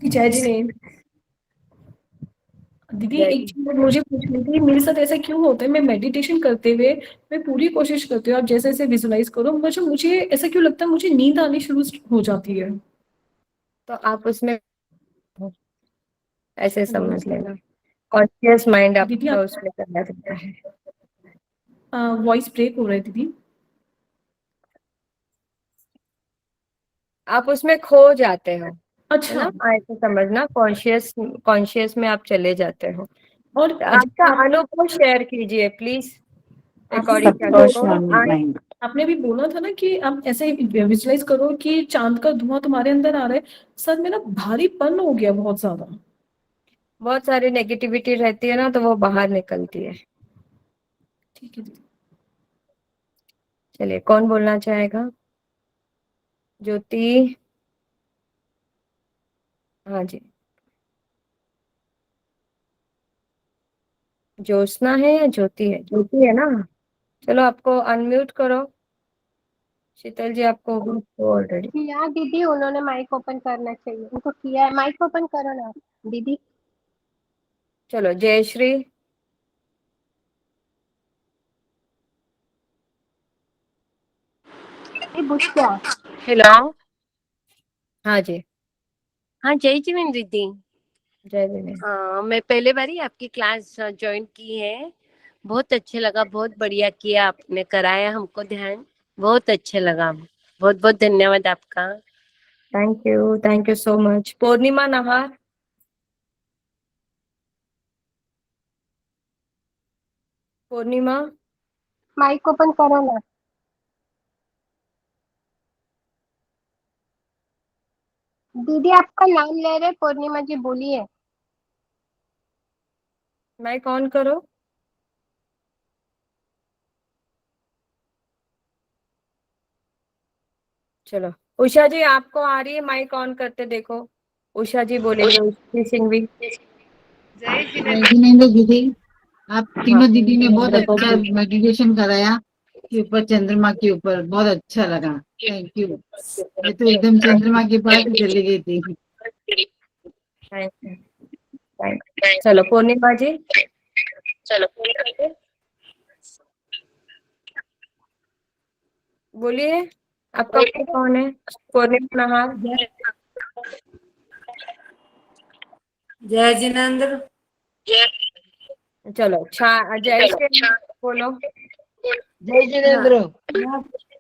जय जिनेंद्र दीदी, जय एक चीज मुझे पूछनी थी, मेरे साथ ऐसा क्यों होता है? मैं मेडिटेशन करते हुए मैं पूरी कोशिश करती हूँ, आप जैसे जैसे विजुलाइज करो, मुझे मुझे ऐसा क्यों लगता है, मुझे नींद आनी शुरू हो जाती है। तो आप उसमें ऐसे समझ लेना, कॉन्शियस माइंड दीदी आपका आप, उसमें करना देता है। वॉइस ब्रेक हो रहा है दीदी। आप उसमें खो जाते हो, है अच्छा, ना? ऐसे समझना, कॉन्शियस कॉन्शियस में आप चले जाते हो। और तो आपका जैसे अनुभव शेयर कीजिए प्लीज, आपने रिकॉर्डिंग भी सबकॉश बोला था, माइंड। आपने भी बोला था ना कि आप ऐसे विजुलाइज करो कि चांद का धुआं तुम्हारे अंदर आ रहा है, सर मेरा भारीपन हो गया बहुत ज्यादा। बहुत सारी नेगेटिविटी रहती है ना, तो वो बाहर निकलती है। ठीक है दीदी। चलिए, कौन बोलना चाहेगा? ज्योति, हाँ जी, ज्योत्सना है या ज्योति है? ज्योति है ना? चलो आपको अनम्यूट करो। शीतल जी आपको ऑलरेडी। किया दीदी, उन्होंने माइक ओपन करना चाहिए, उनको किया है, माइक ओपन करो ना दीदी। चलो जयश्री। ये बुझ गया। हेलो। हाँ जी, हाँ, जय जीवन दीदी। जय जिनेंद्र। मैं पहले बार ही आपकी क्लास ज्वाइन की है। बहुत अच्छे लगा, बहुत बढ़िया किया आपने, कराया हमको ध्यान, बहुत अच्छे लगा। बहुत बहुत धन्यवाद आपका। Thank you so much. Purnima Nahar. Purnima. Mic open करो ना। दीदी आपका नाम ले रहे, पूर्णिमा जी बोलिए। माइक ऑन करो। चलो उषा जी आपको आ रही है, माइक ऑन करते देखो। उषा जी बोलेंगे, उषा सिंघवी। जय जिनेंद्र दीदी, आप हाँ, तीनों दीदी ने बहुत देखो। अच्छा मेडिटेशन कराया के ऊपर, चंद्रमा के ऊपर, बहुत अच्छा लगा। Thank you. मैं तो एकदम चंद्रमा के पास ही चली गई थी। Thank you. चलो पूर्णिमा जी। बोलिए, आपका भाई कौन है? पूर्णिमा नहार। जय जिनेंद्र। चलो जयश्री बोलो। जय जिनेंद्र।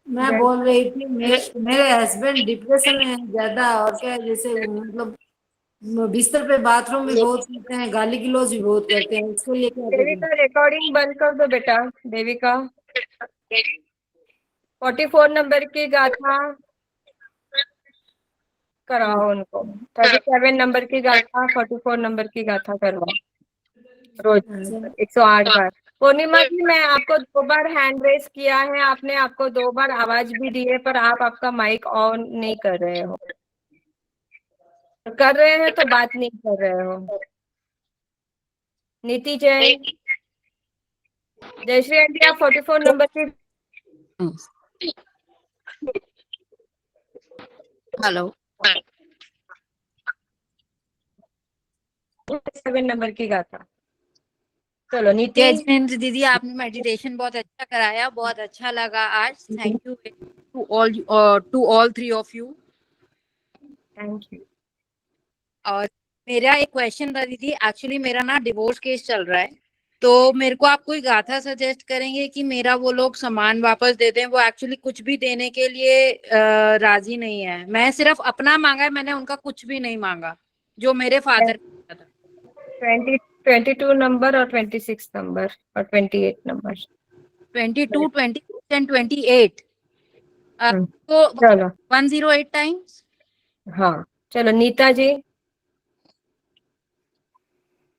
मैं जय। बोल रही थी, मेरे हस्बैंड डिप्रेशन में है ज्यादा, और क्या है, जैसे मतलब बिस्तर पे बाथरूम भी बहुत करते हैं, गाली गलौज भी बहुत करते हैं, इसके लिए क्या करूं? देविका रिकॉर्डिंग बंद कर दो बेटा। देविका 44 नंबर की गाथा कराओ उनको। 37 नंबर की गाथा, 44 नंबर की गाथा करवाओ रोज 108 बार। पूर्णिमा जी मैं आपको 2 बार हैंड रेस किया है, आपने आपको 2 बार आवाज भी दी है, पर आप आपका माइक ऑन नहीं कर रहे हो। कर रहे हैं तो बात नहीं कर रहे हो। नीति जैन। जयश्री आंटी आप 44 नंबर की। हेलो। 7 नंबर की गाथा। चलो नीति। जय जिनेंद्र दीदी, आपने मेडिटेशन बहुत अच्छा कराया, बहुत अच्छा लगा आज। Thank you to all three of you. Thank you. और मेरा एक क्वेश्चन था दीदी, एक्चुअली मेरा ना डिवोर्स केस चल रहा है, तो मेरे को आप कोई गाथा सजेस्ट करेंगे कि मेरा वो लोग सामान वापस दे दें। वो एक्चुअली कुछ भी देने के लिए राजी नहीं है। मैं सिर्फ अपना मांगा है, मैंने उनका कुछ भी नहीं मांगा जो मेरे फादर का था। 22 नंबर और 26 नंबर और 28 नंबर। 22, 26 एंड 28 तो चलो 108 टाइम्स। हाँ चलो नीता जी।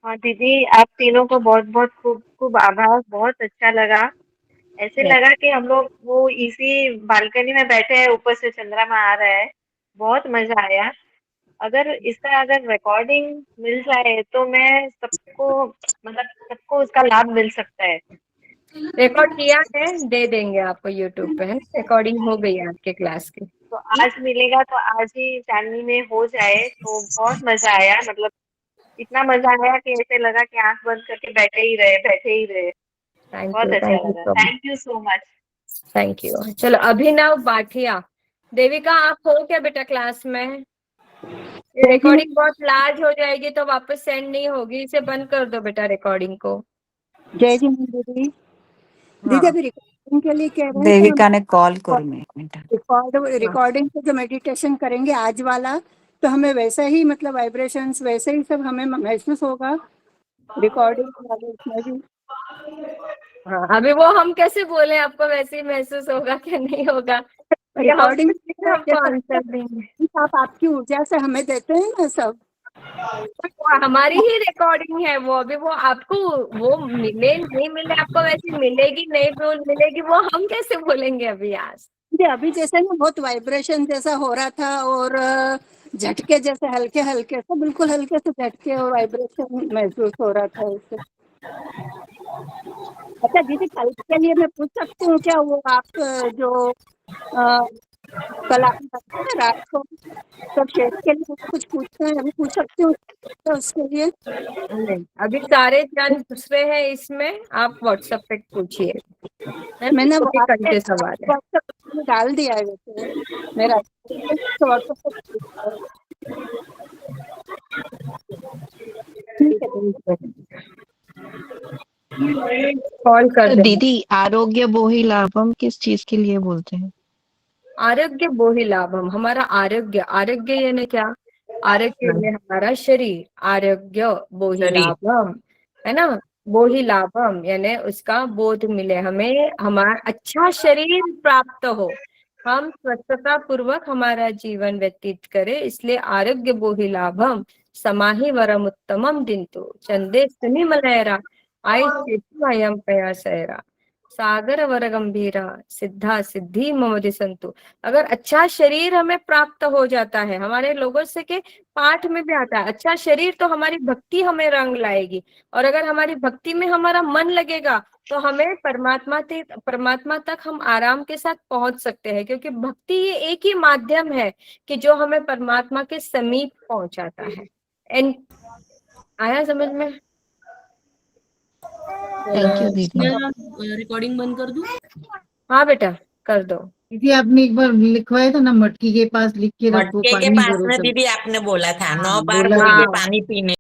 हाँ दीदी, आप तीनों को बहुत बहुत खूब खूब आभार, बहुत अच्छा लगा। ऐसे लगा कि हम लोग वो इसी बालकनी में बैठे हैं, ऊपर से चंद्रमा आ रहा है, बहुत मजा आया। अगर इसका रिकॉर्डिंग मिल जाए तो मैं सबको, मतलब सबको उसका लाभ मिल सकता है। रिकॉर्ड किया है, दे देंगे आपको यूट्यूब पे, है ना? रिकॉर्डिंग हो गई है आपके क्लास की। तो आज मिलेगा तो आज ही चांदनी में हो जाए तो बहुत मजा आया। मतलब इतना मजा आया कि ऐसे लगा कि आंख बंद करके बैठे ही रहे, बैठे ही रहे। बहुत अच्छा लगा। Thank you so much. Thank you. चलो अभिनव बाठिया। देविका आप हो क्या बेटा क्लास में? रिकॉर्डिंग बहुत लार्ज हो जाएगी तो वापस सेंड नहीं होगी, इसे बंद कर दो बेटा रिकॉर्डिंग को। जय जिनेंद्र दीदी। दीदी अभी रिकॉर्डिंग के लिए कह रहे हैं देविका ने कॉल करो मैं एक मिनट। रिकॉर्डिंग से जो मेडिटेशन करेंगे आज वाला, तो हमें वैसा ही मतलब वाइब्रेशंस वैसे ही सब हमें महसूस होगा रिकॉर्डिंग वाले उसमें भी। हाँ अभी वो हम कैसे बोले आपको वैसे ही महसूस होगा कि नहीं होगा? ये हम रिकॉर्डिंग आपको आंसर देंगे। आप आपकी ऊर्जा से हमें देते हैं ना सब। हमारी ही रिकॉर्डिंग है वो, अभी वो आपको वो मिले नहीं मिले, आपको वैसे मिलेगी नहीं मिलेगी, वो हम कैसे बोलेंगे अभी आज? अभी जैसे ना बहुत वाइब्रेशन जैसा हो रहा था, और झटके जैसे हल्के हल्के से, बिल्कुल हल्के से झटके और वाइब्रेशन महसूस हो रहा था उससे। अच्छा दीदी, कल के लिए मैं पूछ सकती हूँ क्या, वो आप जो कल आपने बताया ना रात को, तो शेर के लिए कुछ पूछना है, अभी पूछ सकती हूँ तो उसके लिए? नहीं, अभी सारे जन दूसरे हैं इसमें, आप व्हाट्सएप पे पूछिए, है ना? मैंने क्योंकि कल के सवाल है। व्हाट्सएप में डाल दिया है वैसे मेरा, तो व्हाट्सएप पे पूछना है। ठीक है कॉल कर देना। दीदी आरोग्य बोहि लाभम किस चीज के लिए बोलते हैं? आरोग्य बोहि लाभम, हमारा आरोग्य, आरोग्य यानी क्या? आरोग्य यानी हमारा शरीर, आरोग्य बोहि लाभम, है ना? बोहि लाभम यानी उसका बोध मिले हमें, हमारा अच्छा शरीर प्राप्त हो, हम स्वस्थता पूर्वक हमारा जीवन व्यतीत करें, इसलिए आरोग्य बोहि लाभम समाहि वरम उत्तमम दिंतु चंदे सुनि मलयरा आई चेतु अयम पयासैरा सागर वर गंभीरा सिद्धा सिद्धि ममदि संतु। अगर अच्छा शरीर हमें प्राप्त हो जाता है, हमारे लोगों से के पाठ में भी आता है, अच्छा शरीर तो हमारी भक्ति हमें रंग लाएगी, और अगर हमारी भक्ति में हमारा मन लगेगा तो हमें परमात्मा तक हम आराम के साथ पहुंच सकते हैं, क्योंकि भक्ति ये एक ही माध्यम है कि जो हमें परमात्मा के समीप पहुंचाता है। एंड आया समझ में? थैंक यू दीदी। रिकॉर्डिंग बंद कर दूं? हाँ बेटा कर दो। दीदी आपने एक बार लिखवाया था ना, मटकी के पास लिख के रखो, मटके के पानी पास भरो में सब। दीदी आपने बोला था 9 हाँ, बार बोला बोल के था। पानी पीने